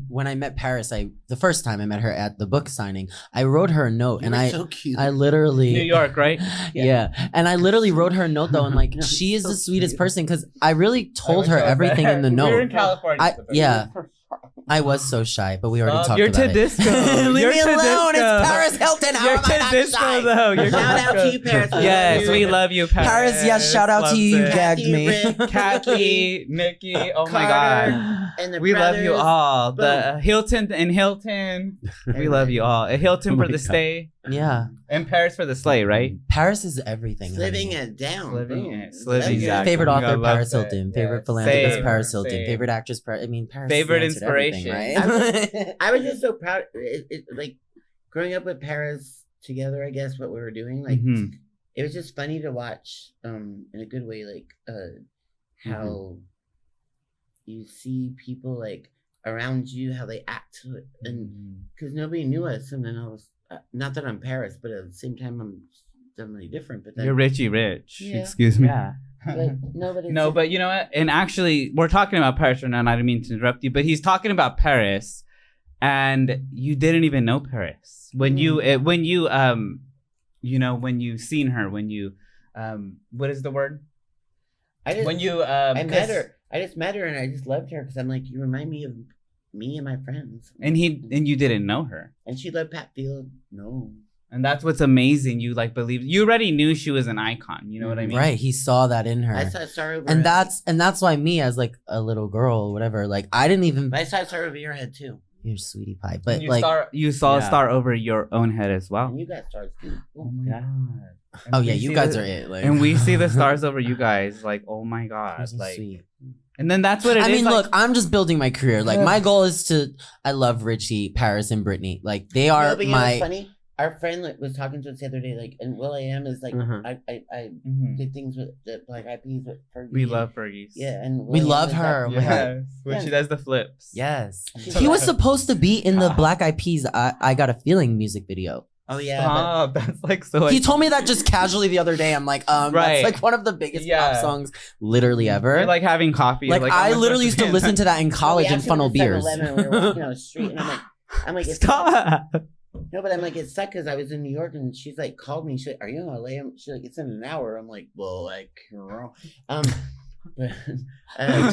Speaker 4: when I met Paris, the first time I met her at the book signing, I wrote her a note, and
Speaker 3: so cute.
Speaker 4: I literally
Speaker 2: New York, right?
Speaker 4: Yeah, and I literally wrote her a note though, and like she is the sweetest person because I really told her everything in the note.
Speaker 2: We're in California.
Speaker 4: I was so shy, but we already talked
Speaker 2: You're
Speaker 4: about
Speaker 2: Todisco.
Speaker 4: Leave me alone. It's Paris Hilton. How
Speaker 2: You're
Speaker 4: am I not
Speaker 2: Todisco,
Speaker 4: shy?
Speaker 2: though. You're
Speaker 3: Shout out to you, Paris.
Speaker 2: Yes, we love you, Paris.
Speaker 4: Paris, yes, shout out to you. You gagged me.
Speaker 2: Kathy, Nikki, oh my
Speaker 3: Carter,
Speaker 2: God.
Speaker 3: and
Speaker 2: We love you
Speaker 3: brothers.
Speaker 2: all.
Speaker 3: Boom.
Speaker 2: The Hilton and Hilton. We love you all. A Hilton for the stay.
Speaker 4: Yeah.
Speaker 2: And Paris for the sleigh, right?
Speaker 4: Paris is everything.
Speaker 3: Living
Speaker 4: honey.
Speaker 3: it down.
Speaker 2: Living
Speaker 3: Boom.
Speaker 2: it. Living
Speaker 3: Exactly.
Speaker 4: Favorite
Speaker 2: I
Speaker 4: author,
Speaker 2: love
Speaker 4: Paris
Speaker 2: that.
Speaker 4: Hilton.
Speaker 2: Yeah.
Speaker 4: Favorite philanthropist,
Speaker 2: Same,
Speaker 4: Paris Hilton.
Speaker 2: same.
Speaker 4: Favorite actress, Paris. I mean, Paris.
Speaker 2: Favorite
Speaker 4: is the answer to everything,
Speaker 2: inspiration.
Speaker 4: right?
Speaker 3: I was just so proud. Like growing up with Paris together, I guess what we were doing, like it was just funny to watch, in a good way, like how you see people like around you, how they act, and because nobody knew us, and then I was not that I'm Paris, but at the same time I'm definitely different. But then
Speaker 2: You're Richie Rich.
Speaker 3: Yeah.
Speaker 2: Excuse me.
Speaker 1: Yeah.
Speaker 3: but nobody.
Speaker 2: No, but you know what? And actually, we're talking about Paris right now, and I didn't mean to interrupt you, but he's talking about Paris, and you didn't even know Paris when you seen her, when you what is the word?
Speaker 3: I
Speaker 2: When you
Speaker 3: I met her. I just met her and I just loved her because I'm like, you remind me of me and my friends.
Speaker 2: and you didn't know her,
Speaker 3: And she loved Pat Field. No.
Speaker 2: and that's what's amazing. You like believe you already knew she was an icon. You know what I mean?
Speaker 4: Right. He saw that in her.
Speaker 3: I saw Star Over
Speaker 4: and
Speaker 3: Her
Speaker 4: that's why me as like a little girl or whatever, like I didn't even.
Speaker 3: But I saw Star Over Your Head too.
Speaker 4: You're sweetie pie, but
Speaker 2: And
Speaker 4: like
Speaker 2: you saw a
Speaker 1: Yeah.
Speaker 2: star over your own head as well.
Speaker 3: And you got stars too.
Speaker 2: Oh my
Speaker 1: Yeah.
Speaker 2: God. And
Speaker 4: oh
Speaker 2: we
Speaker 4: yeah, you
Speaker 2: see
Speaker 4: guys
Speaker 2: the-
Speaker 4: are it. Like,
Speaker 2: And we see the stars over you guys, like, oh my
Speaker 4: You're
Speaker 2: God.
Speaker 4: so
Speaker 2: Like,
Speaker 4: sweet.
Speaker 2: and then that's what it is.
Speaker 4: I mean,
Speaker 2: like,
Speaker 4: look, I'm just building my career. Like my goal is to. I love Richie, Paris, and Brittany. Like they are
Speaker 3: But you know
Speaker 4: my.
Speaker 3: what's funny? Our friend like, was talking to us the other day, like, and Will I Am is like, I
Speaker 2: Mhm.
Speaker 3: did things with the Black Eyed Peas with Fergie.
Speaker 2: We love Fergie.
Speaker 3: Yeah, and
Speaker 4: We
Speaker 3: Will I
Speaker 4: love
Speaker 3: Am is
Speaker 4: her.
Speaker 3: like-
Speaker 4: Oh my God.
Speaker 2: Yes. When
Speaker 3: Yeah.
Speaker 2: she does the flips.
Speaker 4: Yes,
Speaker 3: She's
Speaker 4: he was
Speaker 3: like-
Speaker 4: supposed to be in the Black Eyed Peas. I got a feeling music video.
Speaker 3: Oh yeah,
Speaker 2: Stop. That's like so.
Speaker 4: He told me that just casually the other day. I'm like,
Speaker 2: Right.
Speaker 4: that's like one of the biggest pop songs literally ever.
Speaker 2: You're like having coffee.
Speaker 4: Like I literally used to listen to that in college and funnel beers.
Speaker 3: We were walking down the street, and I'm like, it's
Speaker 2: Stop.
Speaker 3: no, but I'm like, it's sad because I was in New York, and she's like, called me. She's like, are you in LA? She's like, it's in an hour. I'm like, well, like,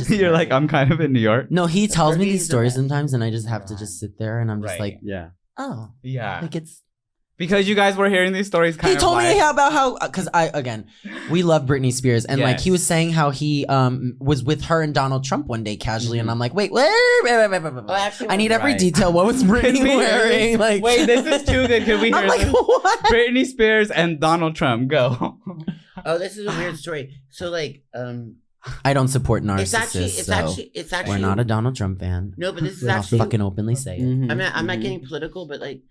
Speaker 2: You're like, I'm kind of in New York.
Speaker 4: No, he tells me these stories sometimes, and I just have to just sit there, and I'm just like,
Speaker 1: yeah.
Speaker 4: oh,
Speaker 2: yeah,
Speaker 4: like it's.
Speaker 2: Because you guys were hearing these stories
Speaker 4: He told me about how, because we love Britney Spears. And like he was saying how he was with her and Donald Trump one day casually. And I'm like, wait. I need every detail. What was Britney wearing? Like,
Speaker 2: wait, this is too good. Can we hear
Speaker 4: I'm like, what?
Speaker 2: Britney Spears and Donald Trump? Go.
Speaker 3: Oh, this is a weird story. So like,
Speaker 4: I don't support narcissists.
Speaker 3: It's actually
Speaker 4: we're not a Donald Trump fan.
Speaker 3: No, but this is
Speaker 4: I'll
Speaker 3: actually
Speaker 4: fucking openly say it.
Speaker 3: I'm not getting political, but like,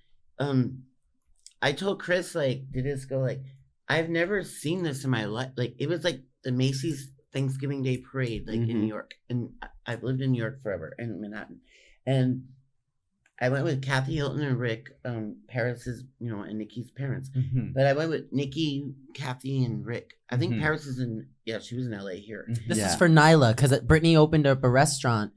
Speaker 3: I told Chris, like, Todisco, like, I've never seen this in my life. Like, it was like the Macy's Thanksgiving Day Parade, like, in New York. And I've lived in New York forever, in Manhattan. And I went with Kathy, Hilton, and Rick, Paris's, and Nikki's parents. But I went with Nikki, Kathy, and Rick. I think Paris is she was in LA here.
Speaker 4: This is for Nyla, because Brittany opened up a restaurant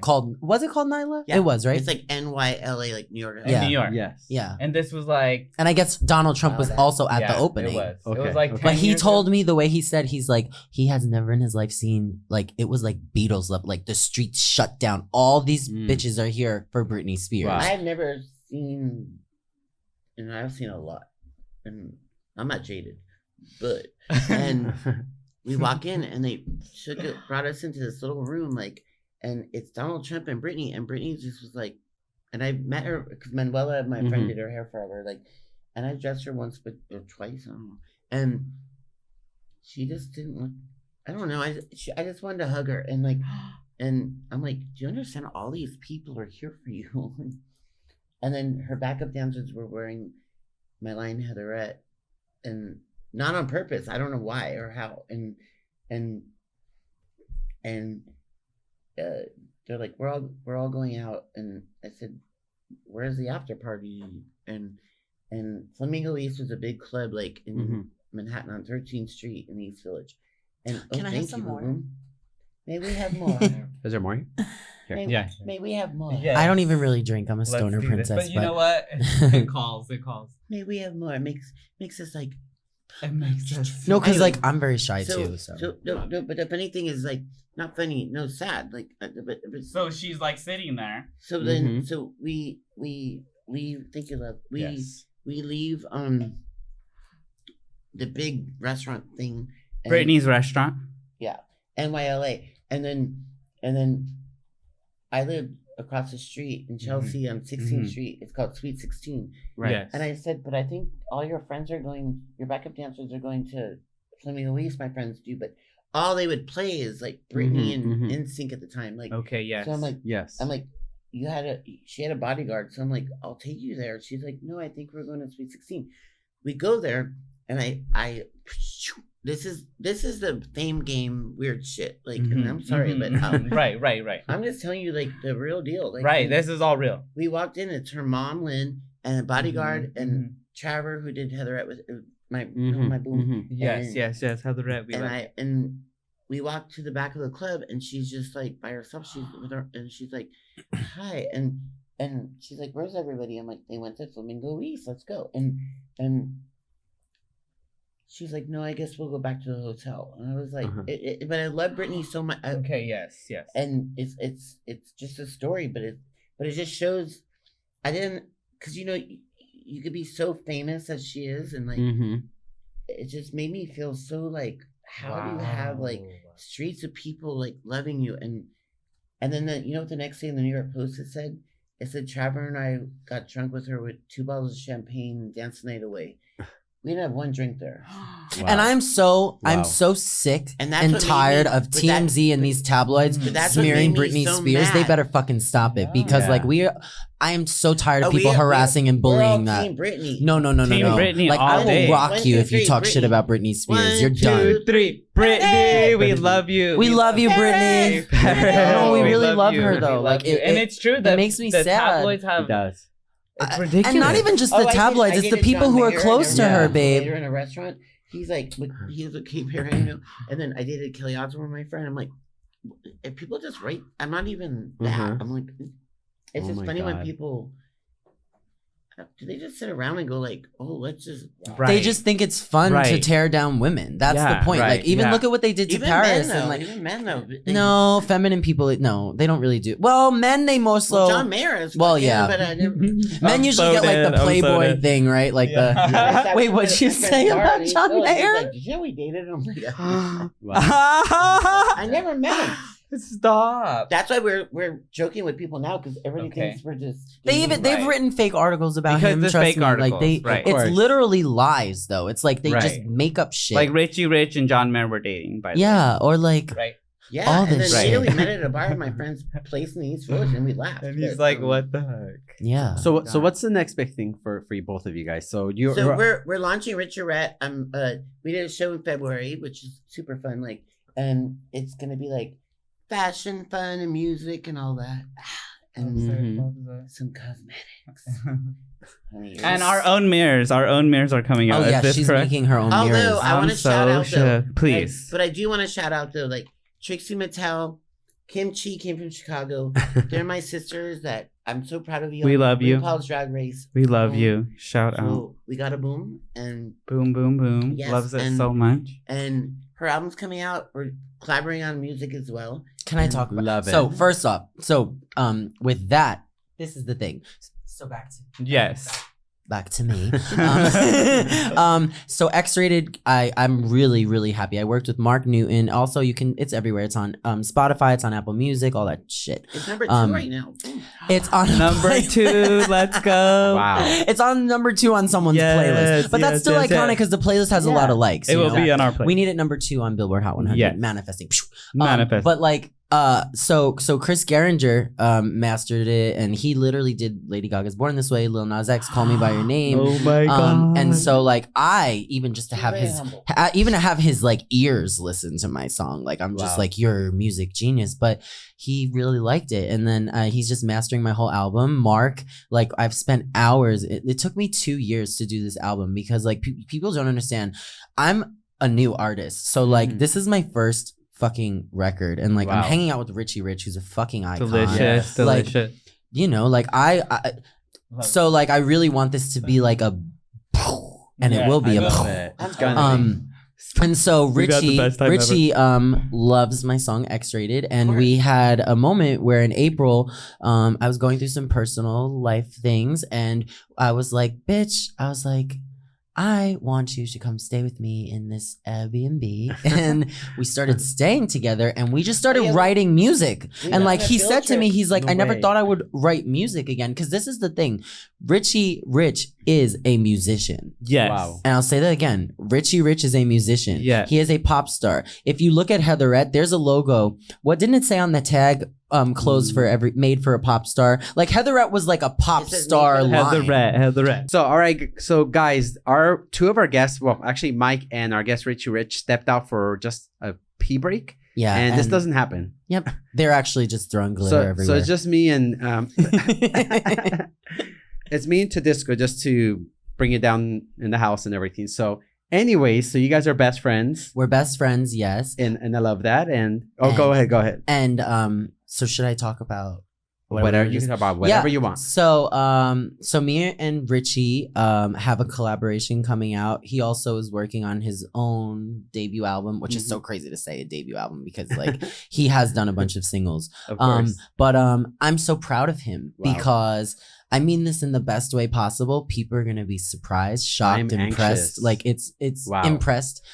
Speaker 4: called, was it called Nyla?
Speaker 3: Yeah.
Speaker 4: It was, right?
Speaker 3: It's like NYLA, like New York.
Speaker 4: Yeah.
Speaker 2: New York.
Speaker 1: Yes.
Speaker 4: Yeah.
Speaker 2: And this was like...
Speaker 4: And I guess Donald Trump was also at the opening.
Speaker 2: It was.
Speaker 1: Okay.
Speaker 2: It was like
Speaker 4: But he told me the way he said, he's like, he has never in his life seen, like, it was like Beatles level, like the streets shut down. All these bitches are here for Britney Spears.
Speaker 1: Wow.
Speaker 3: I've never seen, and I've seen a lot, and I'm not jaded, but, and we walk in and they brought us into this little room, like, and it's Donald Trump and Britney just was like, and I met her because Manuela, my friend, did her hair forever, like, and I dressed her once or twice, I don't know, and she just didn't look, I don't know, I just wanted to hug her, and like, and I'm like, do you understand all these people are here for you? And then her backup dancers were wearing my line Heatherette, and not on purpose. I don't know why or how. And they're like, we're all going out. And I said, where's the after party? And Flamingo East was a big club, like in Manhattan on 13th Street in the East Village. And
Speaker 4: Can I have some more?
Speaker 3: May we have more?
Speaker 1: Is there more? Here.
Speaker 3: May we have more?
Speaker 2: Yeah.
Speaker 4: I don't even really drink. I'm a stoner princess.
Speaker 2: But you know what? It calls.
Speaker 3: May we have more? It makes us like.
Speaker 2: It makes us.
Speaker 4: No, because like I'm very shy too. So
Speaker 3: no, but the funny thing is like not funny, no, sad. Like, but
Speaker 2: so she's like sitting there.
Speaker 3: So then, so we leave. Thank you, love. We leave the big restaurant thing.
Speaker 2: Brittany's restaurant.
Speaker 3: Yeah, NYLA, and then I live across the street in Chelsea on 16th Street. It's called Sweet 16.
Speaker 2: Right. Yes.
Speaker 3: And I said, but I think all your friends are going, your backup dancers are going to Flamingo East, my friends do, but all they would play is like Britney and NSYNC at the time. Like,
Speaker 2: okay, yes.
Speaker 3: So I'm like,
Speaker 1: yes.
Speaker 3: I'm like, she had a bodyguard. So I'm like, I'll take you there. She's like, no, I think we're going to Sweet 16. We go there and this is the Fame game weird shit. Like, and I'm sorry, but
Speaker 2: right.
Speaker 3: I'm just telling you, like, the real deal. Like,
Speaker 2: right, this is all real.
Speaker 3: We walked in. It's her mom, Lynn, and a bodyguard, and Trevor, who did Heatherette with my my boom.
Speaker 2: Yes, Heatherette.
Speaker 3: And we walked to the back of the club, and she's just like by herself. She's with her, and she's like, "Hi," and she's like, "Where's everybody?" I'm like, "They went to Flamingo East. Let's go." And she's like, "No, I guess we'll go back to the hotel." And I was like, "But I love Britney so much."
Speaker 2: Okay, yes.
Speaker 3: And it's just a story, but it just shows. I didn't, because you could be so famous as she is, and like it just made me feel so like, how do you have like streets of people like loving you, and then what the next day in the New York Post it said Trevor and I got drunk with her with 2 bottles of champagne and danced the night away. We didn't have one drink there.
Speaker 4: Wow. And I'm so sick and tired of TMZ and these tabloids smearing Britney Spears. Mad. They better fucking stop it because I am so tired of people harassing and bullying that.
Speaker 3: Team Britney.
Speaker 4: No.
Speaker 2: Britney
Speaker 4: like I will rock you if you talk shit about Britney Spears. You're done.
Speaker 2: 1, 2, 3, Britney, we love you.
Speaker 4: We love you, Britney. No, we really love her though. Like,
Speaker 2: and it's true that
Speaker 4: it makes me sad.
Speaker 2: Tabloids have.
Speaker 1: It does.
Speaker 2: It's ridiculous.
Speaker 4: And not even just the tabloids, it's the people who are close to her, babe.
Speaker 3: Later in a restaurant, he's like, he was a Cape Hair, you know. And then I dated Kelly Osbourne, my friend. I'm like, if people just write, I'm not even that. I'm like, it's just funny when people. Do they just sit around and go like, oh, let's just...
Speaker 4: Right. They just think it's fun to tear down women. That's the point. Like, even look at what they did to Paris.
Speaker 3: Men,
Speaker 4: and like,
Speaker 3: even men, though.
Speaker 4: No, feminine people, no, they don't really do... Well, men, they mostly... Well,
Speaker 3: John Mayer is...
Speaker 4: Well, yeah.
Speaker 3: But I never...
Speaker 4: Men usually get like the Playboy thing, right? Like the... Wait, what'd you say about John Mayer?
Speaker 3: Like, did you know we dated him? I never met him.
Speaker 2: Stop.
Speaker 3: That's why we're joking with people now because everybody thinks we're just.
Speaker 4: They've written fake articles about him. Trust
Speaker 2: fake
Speaker 4: me,
Speaker 2: articles,
Speaker 4: like it's literally lies though. It's like they just make up shit.
Speaker 2: Like Richie Rich and John Mayer were dating. By the way.
Speaker 4: Or like
Speaker 3: yeah.
Speaker 4: All
Speaker 3: and
Speaker 4: this
Speaker 3: then
Speaker 4: shit.
Speaker 3: later we met at a bar at my friend's place in the East Village and we laughed.
Speaker 2: And he's like, "What the heck?"
Speaker 4: Yeah.
Speaker 1: So what's the next big thing for you both of you guys? So
Speaker 3: we're launching Richerette. We did a show in February, which is super fun. Like, and it's gonna be like. Fashion, fun, and music, and all that, and some cosmetics,
Speaker 2: and our own mirrors. Our own mirrors are coming out.
Speaker 4: Oh yeah, she's making her own mirrors.
Speaker 3: Although I want to shout out though,
Speaker 2: please,
Speaker 3: but I do want to shout out though, like Trixie Mattel, Kim Chi came from Chicago. They're my sisters. That I'm so proud of you.
Speaker 2: We love you.
Speaker 3: RuPaul's Drag Race.
Speaker 2: We love you. Shout out.
Speaker 3: We got a boom and
Speaker 2: boom, boom, boom. Yes, loves it so much.
Speaker 3: And her album's coming out. We're collaborating on music as well.
Speaker 4: Can I talk about
Speaker 1: love it?
Speaker 4: So first off, with that, this is the thing. So back to me. So X-Rated, I'm really, really happy. I worked with Mark Newton. Also, it's everywhere. It's on Spotify, it's on Apple Music, all that shit.
Speaker 3: It's number 2 right now.
Speaker 4: It's on
Speaker 2: number 2. Let's go.
Speaker 1: Wow.
Speaker 4: It's on number 2 on someone's playlist. But that's still iconic because the playlist has a lot of likes.
Speaker 2: It will be on our playlist.
Speaker 4: We need it number 2 on Billboard Hot 100.
Speaker 2: Yes.
Speaker 4: Manifesting.
Speaker 2: Manifest.
Speaker 4: But like, so Chris Geringer mastered it, and he literally did Lady Gaga's "Born This Way," Lil Nas X, "Call Me by Your Name."
Speaker 2: Oh my god!
Speaker 4: And so like I even just to have his like ears listen to my song, like I'm just like, you're a music genius. But he really liked it, and then he's just mastering my whole album. Mark, like I've spent hours. It took me 2 years to do this album because like people don't understand. I'm a new artist, so like this is my first fucking record, and like I'm hanging out with Richie Rich, who's a fucking icon.
Speaker 2: Delicious.
Speaker 4: Like, you know, like I so like I really want this to be like a and it will be and so Richie loves my song X-Rated, and we had a moment where in April I was going through some personal life things, and I was like, bitch, I want you to come stay with me in this Airbnb. And we started staying together, and we just started writing music. And like he said to me, he's like, I never thought I would write music again. Because this is the thing. Richie Rich is a musician.
Speaker 2: Yes. Wow.
Speaker 4: And I'll say that again. Richie Rich is a musician.
Speaker 2: Yeah.
Speaker 4: He is a pop star. If you look at Heatherette, there's a logo. What didn't it say on the tag? Clothes made for a pop star. Like Heatherette was like a pop star line.
Speaker 2: Heatherette.
Speaker 1: So all right, so guys, our 2 of our guests, well, actually Mike and our guest Richie Rich stepped out for just a pee break.
Speaker 4: Yeah,
Speaker 1: and this doesn't happen.
Speaker 4: Yep, they're actually just throwing glitter everywhere.
Speaker 1: So it's just me and it's me and Todisco just to bring it down in the house and everything. So. Anyways, so you guys are best friends.
Speaker 4: We're best friends, yes.
Speaker 1: And I love that. And go ahead.
Speaker 4: And so should I talk about
Speaker 1: whatever you can talk about? Whatever you want.
Speaker 4: So so me and Richie have a collaboration coming out. He also is working on his own debut album, which is so crazy to say a debut album because like he has done a bunch of singles.
Speaker 1: Of course.
Speaker 4: But I'm so proud of him because I mean this in the best way possible. People are gonna be surprised, shocked, impressed.
Speaker 1: Anxious.
Speaker 4: Like it's impressed.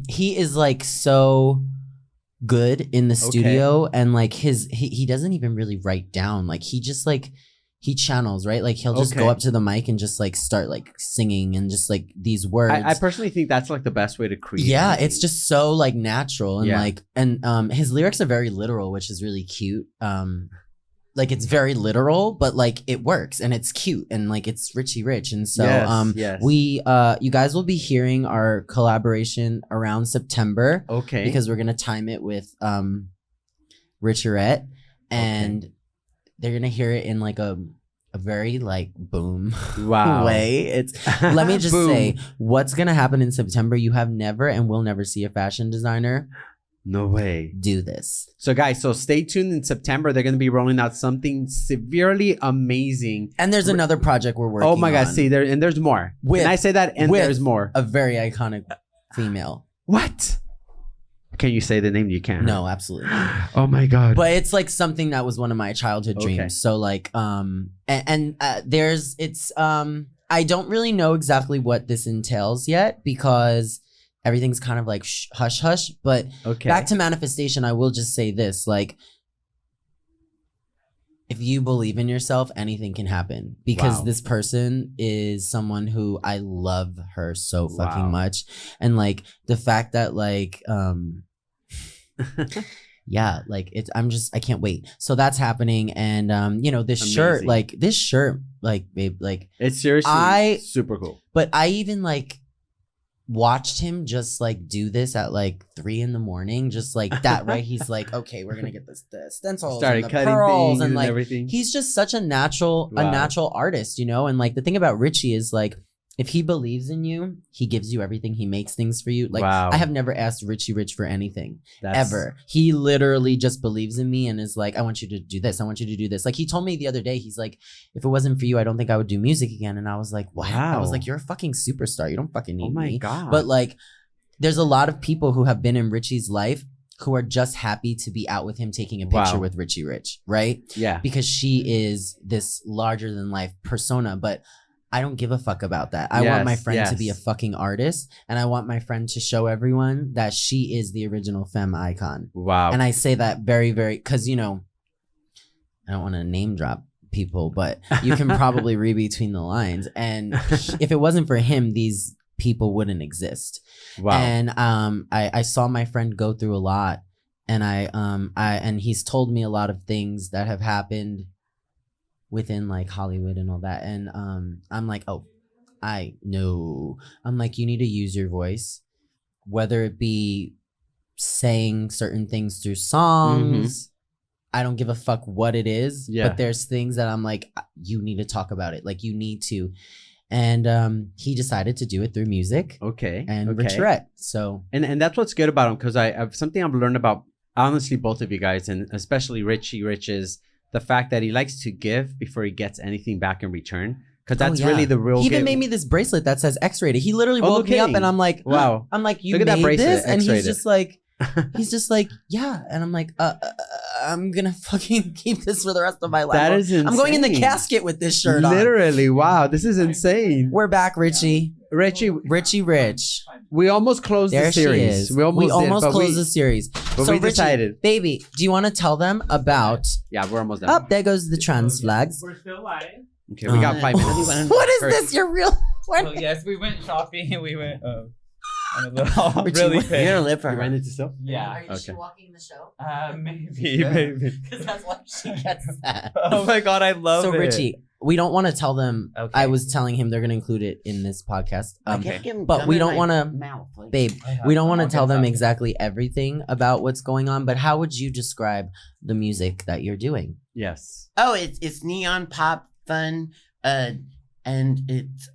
Speaker 4: He is like so good in the studio, and like he doesn't even really write down. Like he just like he channels, right? Like he'll just go up to the mic and just like start like singing and just like these words.
Speaker 1: I personally think that's like the best way to create.
Speaker 4: Yeah, it's just so like natural and like and his lyrics are very literal, which is really cute. Like it's very literal, but like it works and it's cute and like it's Richie Rich. And so we you guys will be hearing our collaboration around September.
Speaker 1: Okay.
Speaker 4: Because we're gonna time it with Richerette, and they're gonna hear it in like a a very like boom
Speaker 1: Wow.
Speaker 4: way. It's let me just
Speaker 1: Boom.
Speaker 4: say what's gonna happen in September. You have never and will never see a fashion designer
Speaker 1: No way.
Speaker 4: do this.
Speaker 1: So guys, so stay tuned in September. They're going to be rolling out something severely amazing.
Speaker 4: And there's another project we're working on.
Speaker 1: Oh my God. See, and there's more.
Speaker 4: With-
Speaker 1: Can I say that? And
Speaker 4: with
Speaker 1: there's more.
Speaker 4: A very iconic female.
Speaker 1: What? Can you say the name? You can.
Speaker 4: No, absolutely not.
Speaker 1: Oh my God.
Speaker 4: But it's like something that was one of my childhood dreams.
Speaker 1: Okay.
Speaker 4: So like there's I don't really know exactly what this entails yet because everything's kind of like hush hush. But
Speaker 1: okay.
Speaker 4: back to manifestation, I will just say this, like, if you believe in yourself, anything can happen because
Speaker 1: Wow.
Speaker 4: this person is someone who I love her so fucking
Speaker 1: Wow.
Speaker 4: much. And like the fact that like, yeah, like it's, I can't wait. So that's happening. And, you know, this shirt, like, babe, like,
Speaker 1: It's seriously super cool.
Speaker 4: but I even like watched him just like do this at like 3 a.m, just like that, right? He's like, okay, we're gonna get the stencils
Speaker 1: Started
Speaker 4: and the
Speaker 1: cutting
Speaker 4: pearls
Speaker 1: things and
Speaker 4: like
Speaker 1: everything.
Speaker 4: he's just such a natural artist, you know. And like the thing about Richie is like if he believes in you, he gives you everything. He makes things for you. Like
Speaker 1: Wow.
Speaker 4: I have never asked Richie Rich for anything
Speaker 1: That's-
Speaker 4: ever. He literally just believes in me and is like, I want you to do this. I want you to do this. Like he told me the other day, he's like, if it wasn't for you, I don't think I would do music again. And I was like, what? I was
Speaker 1: Wow.
Speaker 4: like, you're a fucking superstar. You don't fucking need
Speaker 1: Oh my
Speaker 4: me.
Speaker 1: God.
Speaker 4: But like, there's a lot of people who have been in Richie's life who are just happy to be out with him taking a picture
Speaker 1: Wow.
Speaker 4: with Richie Rich, right?
Speaker 1: yeah.
Speaker 4: Because she is this larger than life persona. But I don't give a fuck about that. I want my
Speaker 1: Yes,
Speaker 4: friend to be a
Speaker 1: yes.
Speaker 4: fucking artist, and I want my friend to show everyone that she is the original femme icon.
Speaker 1: Wow.
Speaker 4: And I say that very, very, because, you know, I don't want to name drop people, but you can probably read between the lines. And if it wasn't for him, these people wouldn't exist.
Speaker 1: wow.
Speaker 4: And I saw my friend go through a lot, and and he's told me a lot of things that have happened within like Hollywood and all that. And I'm like, oh, I know. I'm like, you need to use your voice, whether it be saying certain things through songs. I don't give a fuck what it is.
Speaker 1: Yeah.
Speaker 4: But there's things that I'm like, you need to talk about it. Like you need to. And he decided to do it through music
Speaker 1: Okay.
Speaker 4: and
Speaker 1: okay.
Speaker 4: Richerette. So
Speaker 1: And that's what's good about him, because I've something I've learned about honestly both of you guys, and especially Richie Rich, is the fact that he likes to give before he gets anything back in return. Because that's really the real.
Speaker 4: He even
Speaker 1: gift.
Speaker 4: made me this bracelet that says X-rated. He literally
Speaker 1: Oh, no
Speaker 4: woke me up,
Speaker 1: kidding.
Speaker 4: and I'm like,
Speaker 1: Wow.
Speaker 4: I'm like, you
Speaker 1: Look at that
Speaker 4: made
Speaker 1: bracelet,
Speaker 4: this, and
Speaker 1: X-rated.
Speaker 4: he's just like, yeah, and I'm like, I'm gonna fucking keep this for the rest of my life.
Speaker 1: That is insane.
Speaker 4: I'm going in the casket with this shirt on.
Speaker 1: Literally, wow, this is insane.
Speaker 4: We're back, Richie.
Speaker 1: Richie,
Speaker 4: Richie Rich.
Speaker 1: we almost closed
Speaker 4: There
Speaker 1: the
Speaker 4: she
Speaker 1: series.
Speaker 4: is.
Speaker 1: We almost did, but
Speaker 4: closed the series.
Speaker 1: but
Speaker 4: So
Speaker 1: we
Speaker 4: Richie,
Speaker 1: decided.
Speaker 4: baby, do you want to tell them about?
Speaker 1: Yeah, we're almost done.
Speaker 4: Oh, there goes the trans flags.
Speaker 2: We're still live.
Speaker 1: Okay, we got 5
Speaker 3: What do you
Speaker 1: minutes.
Speaker 3: want?
Speaker 4: What is
Speaker 1: Hurry.
Speaker 4: this? You're real.
Speaker 2: Oh yes, we went shopping and we went on a little
Speaker 4: Richie,
Speaker 2: really
Speaker 4: what-
Speaker 3: You're gonna
Speaker 2: quick.
Speaker 3: live for
Speaker 1: You
Speaker 3: her.
Speaker 1: ran into stuff?
Speaker 2: Yeah.
Speaker 4: Are you
Speaker 1: Okay.
Speaker 4: walking the show?
Speaker 2: Maybe.
Speaker 4: Because that's why she gets that.
Speaker 2: Oh my god, I love
Speaker 4: So
Speaker 2: it.
Speaker 4: Richie, we don't want to tell them.
Speaker 2: Okay.
Speaker 4: I was telling him they're going to include it in this podcast.
Speaker 3: I
Speaker 2: Okay.
Speaker 3: can't give him
Speaker 4: but
Speaker 3: gum
Speaker 4: we
Speaker 3: in
Speaker 4: don't
Speaker 3: my
Speaker 4: wanna-
Speaker 3: mouth, like-
Speaker 4: Babe, we don't want to tell them exactly everything about what's going on, but how would you describe the music that you're doing?
Speaker 1: Yes.
Speaker 3: Oh, it's neon pop fun, and it's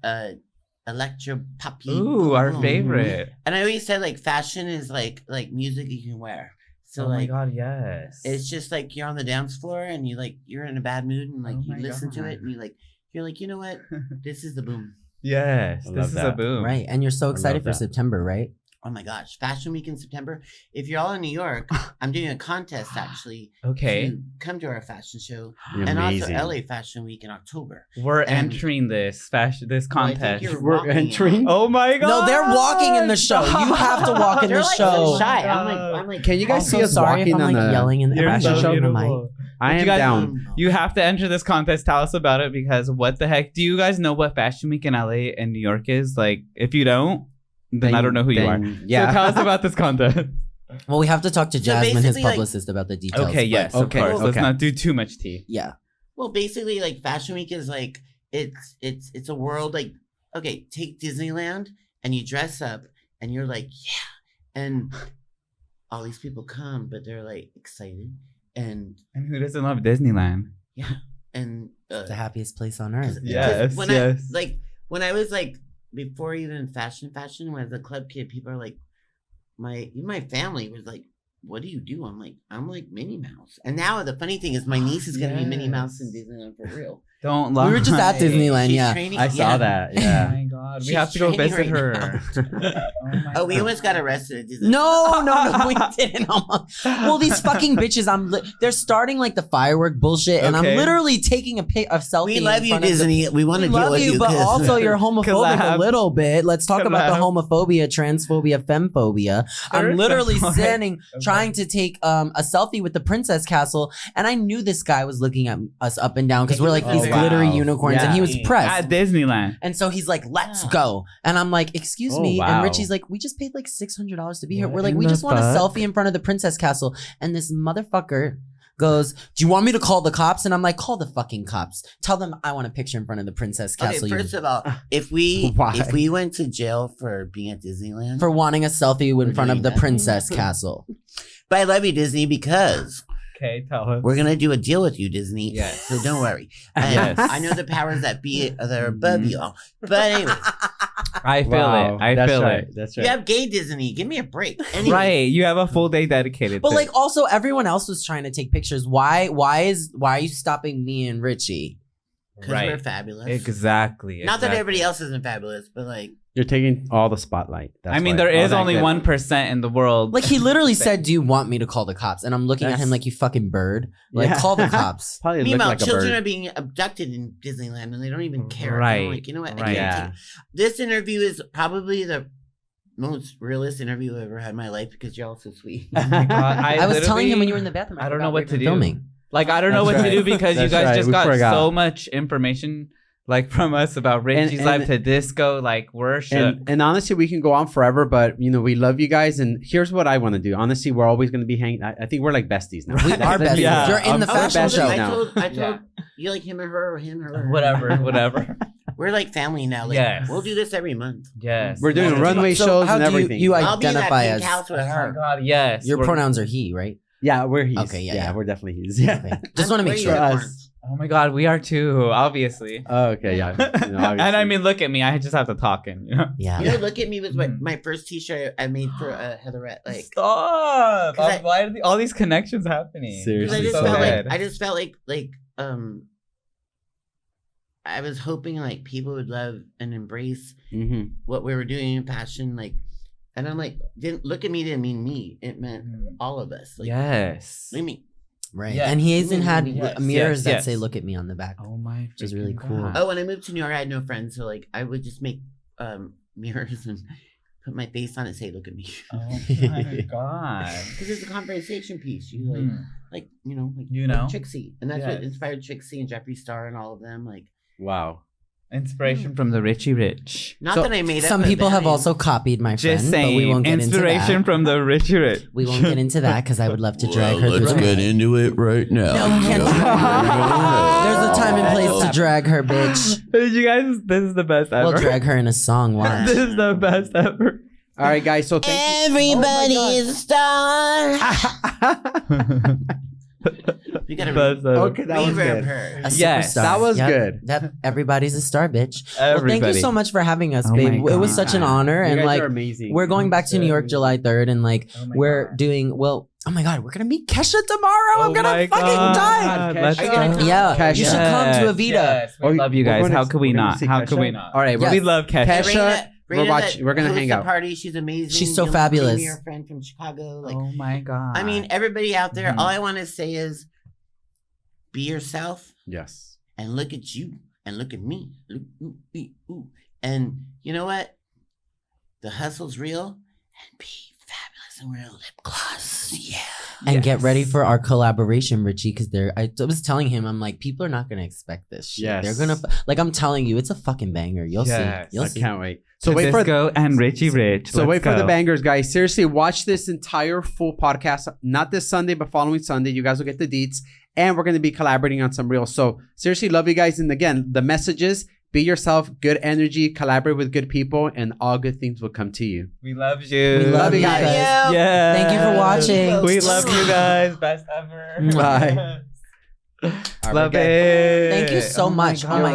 Speaker 3: electro poppy.
Speaker 2: Ooh, our
Speaker 3: boom.
Speaker 2: favorite.
Speaker 3: And I always said like fashion is like music you can wear. So
Speaker 2: oh my
Speaker 3: like
Speaker 2: god, yes.
Speaker 3: it's just like you're on the dance floor and you're in a bad mood and like
Speaker 2: Oh
Speaker 3: you
Speaker 2: my
Speaker 3: listen to
Speaker 2: God.
Speaker 3: it and you're like, you know what? This is the boom.
Speaker 2: yes,
Speaker 1: I
Speaker 2: this
Speaker 1: love
Speaker 2: is a
Speaker 1: that.
Speaker 2: boom.
Speaker 4: Right. And you're so excited for
Speaker 1: that.
Speaker 4: September, right?
Speaker 3: Oh my gosh, Fashion Week in September. If you're all in New York, I'm doing a contest actually.
Speaker 2: Okay,
Speaker 3: To come to our fashion show.
Speaker 1: You're
Speaker 3: And
Speaker 1: amazing.
Speaker 3: also LA Fashion Week in October.
Speaker 2: we're
Speaker 3: And-
Speaker 2: entering this
Speaker 3: Well, I think
Speaker 2: contest.
Speaker 3: you're
Speaker 1: We're
Speaker 3: walking in.
Speaker 1: entering.
Speaker 2: Oh my god!
Speaker 4: No, they're walking in the show. You have to walk in
Speaker 3: They're
Speaker 4: the
Speaker 3: like
Speaker 4: show.
Speaker 3: so shy. I'm like,
Speaker 1: Can you guys
Speaker 4: Also,
Speaker 1: see us
Speaker 4: sorry
Speaker 1: walking
Speaker 4: if I'm
Speaker 1: on
Speaker 4: like
Speaker 1: the
Speaker 4: yelling in the
Speaker 2: You're
Speaker 1: fashion
Speaker 2: so
Speaker 1: show?
Speaker 2: beautiful.
Speaker 1: I
Speaker 2: You
Speaker 1: am
Speaker 2: guys-
Speaker 1: down.
Speaker 2: You have to enter this contest. Tell us about it, because what the heck? Do you guys know what Fashion Week in LA and New York is? Like, if you don't, then I don't know who you are.
Speaker 1: Yeah.
Speaker 2: So tell us about this contest.
Speaker 4: Well, we have to talk to
Speaker 3: So
Speaker 4: Jasmine, his
Speaker 3: basically, like-
Speaker 4: publicist, about the details.
Speaker 2: Okay,
Speaker 4: but-
Speaker 2: yes,
Speaker 1: Okay,
Speaker 2: of course. Let's
Speaker 1: okay.
Speaker 2: not do too much tea.
Speaker 4: Yeah.
Speaker 3: well, basically, like Fashion Week is like it's a world like, okay, take Disneyland and you dress up and you're like, yeah, and all these people come, but they're like excited and
Speaker 2: And who doesn't love Disneyland?
Speaker 3: and
Speaker 4: the happiest place on earth.
Speaker 2: Yes,
Speaker 3: when
Speaker 2: yes.
Speaker 3: when I was like before even fashion, when I was a club kid, people are like, my family was like, what do you do? I'm like Minnie Mouse. And now the funny thing is my niece is gonna be Minnie Mouse in Disneyland for real.
Speaker 2: Don't lie.
Speaker 4: We were just at Disneyland,
Speaker 1: I saw that. Yeah.
Speaker 2: Oh my God. We have to go visit her.
Speaker 3: Oh, we almost got arrested at Disneyland.
Speaker 4: No, we didn't. Well, these fucking bitches, they're starting like the firework bullshit, and I'm literally taking a selfie.
Speaker 3: We love you, Disney. We want to deal with you,
Speaker 4: but also you're homophobic a little bit. Let's talk about the homophobia, transphobia, femphobia. I'm literally standing, trying to take a selfie with the Princess Castle, and I knew this guy was looking at us up and down because we're like these glittery unicorns, and he was pressed
Speaker 2: at Disneyland.
Speaker 4: And so he's like, "Let's go," and I'm like, "Excuse me," and Richie's like, "We just paid like $600 to be here." We're like, "We just want a selfie in front of the Princess Castle," and this motherfucker goes, "Do you want me to call the cops?" And I'm like, "Call the fucking cops. Tell them I want a picture in front of the Princess Castle."
Speaker 3: Okay, first of all, if we went to jail for being at Disneyland,
Speaker 4: for wanting a selfie in front of the Princess Castle.
Speaker 3: But I love you, Disney, because
Speaker 2: okay, tell us.
Speaker 3: We're gonna do a deal with you, Disney.
Speaker 2: Yes.
Speaker 3: So don't worry. And I know the powers that be that are above y'all. But anyway,
Speaker 2: I feel it. I feel it.
Speaker 1: That's right.
Speaker 3: you have gay Disney. Give me a break. Anyway.
Speaker 2: Right. You have a full day dedicated.
Speaker 4: But
Speaker 2: to
Speaker 4: like, also everyone else was trying to take pictures. Why are you stopping me and Richie?
Speaker 3: Because we're fabulous.
Speaker 2: Exactly.
Speaker 3: Not that everybody else isn't fabulous, but like.
Speaker 1: You're taking all the spotlight. That's
Speaker 2: there is only 1% in the world.
Speaker 4: Like, he literally said, "Do you want me to call the cops?" And I'm looking at him like, "You fucking bird. Like, call the cops."
Speaker 1: Probably
Speaker 3: meanwhile,
Speaker 1: like
Speaker 3: children are being abducted in Disneyland and they don't even care.
Speaker 2: Right.
Speaker 3: They're like, you know what?
Speaker 2: Right.
Speaker 3: This interview is probably the most realist interview I've ever had in my life because you're all so sweet.
Speaker 2: Oh my God.
Speaker 4: I was telling him when you were in the bathroom.
Speaker 2: I don't know what to do.
Speaker 4: Filming.
Speaker 2: Like, I don't know what to do because you guys just got
Speaker 1: forgot.
Speaker 2: so much information. Like, from us about Richie's life to disco, like, we're shook.
Speaker 1: And honestly, we can go on forever, but, we love you guys. And here's what I want to do. Honestly, we're always going to be hanging. I think we're like besties now.
Speaker 4: We are besties.
Speaker 1: Yeah.
Speaker 4: You're in the fashion show
Speaker 3: now. I told you like him or her or him or her.
Speaker 2: Whatever.
Speaker 3: We're like family now. Like,
Speaker 2: yes.
Speaker 3: We'll do this every month.
Speaker 2: Yes.
Speaker 1: We're doing runway shows and everything.
Speaker 4: You
Speaker 3: I'll be
Speaker 4: identify
Speaker 3: in that
Speaker 4: as...
Speaker 3: house with her.
Speaker 2: Oh my God, yes.
Speaker 4: Your pronouns are he, right?
Speaker 1: Yeah, we're he's.
Speaker 4: Okay, yeah.
Speaker 1: We're definitely he's. Yeah.
Speaker 4: Okay. Just want to make sure.
Speaker 1: Us.
Speaker 2: Oh my God, we are too, obviously.
Speaker 1: Oh, okay, yeah.
Speaker 2: And I mean, look at me. I just have to talk in,
Speaker 4: Yeah.
Speaker 3: You know, look at me was my first T-shirt I made for Heatherette. Like,
Speaker 2: stop! Why are all these connections happening?
Speaker 1: Seriously,
Speaker 3: I just felt like I was hoping like people would love and embrace what we were doing in fashion, like. And I'm like, didn't mean me. It meant all of us. Like,
Speaker 2: yes.
Speaker 3: Look at me.
Speaker 4: Right. Yeah. And he even had mirrors that say "Look at me" on the back.
Speaker 2: Oh my,
Speaker 4: which is really cool.
Speaker 3: Oh, when I moved to New York, I had no friends, so like I would just make mirrors and put my face on it and say "Look at me."
Speaker 2: Oh my God.
Speaker 3: Because it's a conversation piece. You like Trixie, and that's what inspired Trixie and Jeffree Star and all of them. Like,
Speaker 1: wow.
Speaker 2: Inspiration from the Richie Rich.
Speaker 3: Not that I made up.
Speaker 4: Some people have also copied my friend.
Speaker 2: Just saying,
Speaker 4: but we won't get
Speaker 2: inspiration
Speaker 4: into that.
Speaker 2: from the Richie Rich.
Speaker 4: We won't get into that because I would love to drag her.
Speaker 5: Let's get into it right now.
Speaker 4: No, we can't. There's a time and place to drag her, bitch.
Speaker 2: You guys, this is the best ever.
Speaker 4: We'll drag her in a song. Watch.
Speaker 2: This is the best ever.
Speaker 1: All right, guys. So thank
Speaker 3: everybody is a star. We gotta
Speaker 1: okay, that was good.
Speaker 2: Yes,
Speaker 4: superstar.
Speaker 1: That was good.
Speaker 4: Everybody's a star, bitch.
Speaker 2: Everybody.
Speaker 4: Well, thank you so much for having us, babe. It was such an honor,
Speaker 1: You
Speaker 4: and
Speaker 1: guys
Speaker 4: like
Speaker 1: are amazing.
Speaker 4: we're going back to New York July 3rd, and like we're doing well. Oh my God, we're gonna meet Kesha tomorrow. I'm gonna fucking die.
Speaker 2: Let's go.
Speaker 4: Yeah,
Speaker 1: Kesha.
Speaker 4: you should come to Avita.
Speaker 2: Yes, we love you guys. How could we not? How could we not?
Speaker 1: All right,
Speaker 2: we love Kesha.
Speaker 1: Kesha. We're gonna hang out.
Speaker 3: Party. She's amazing.
Speaker 4: She's so fabulous.
Speaker 3: Your friend from Chicago. Like,
Speaker 2: Oh my God.
Speaker 3: I mean, everybody out there. All I want to say is, be yourself.
Speaker 1: Yes.
Speaker 3: And look at you. And look at me. And you know what? The hustle's real. And be fabulous and wear lip gloss. Yeah.
Speaker 4: And get ready for our collaboration, Richie, because I was telling him, I'm like, people are not gonna expect this shit.
Speaker 1: Yes.
Speaker 4: They're gonna like, I'm telling you, it's a fucking banger. You'll see. You'll see.
Speaker 1: I can't wait. So wait for
Speaker 2: Todisco and Richie Rich.
Speaker 1: So wait for the bangers, guys. Seriously, watch this entire full podcast. Not this Sunday, but following Sunday. You guys will get the deets. And we're going to be collaborating on some reels. So seriously, love you guys. And again, the message is be yourself, good energy, collaborate with good people, and all good things will come to you.
Speaker 2: We love you.
Speaker 4: We love you guys.
Speaker 2: Yeah.
Speaker 4: Thank you for watching.
Speaker 2: We love you guys. Best ever.
Speaker 1: Bye. All right,
Speaker 2: Love
Speaker 1: guys.
Speaker 2: it.
Speaker 4: Thank you so much. Oh my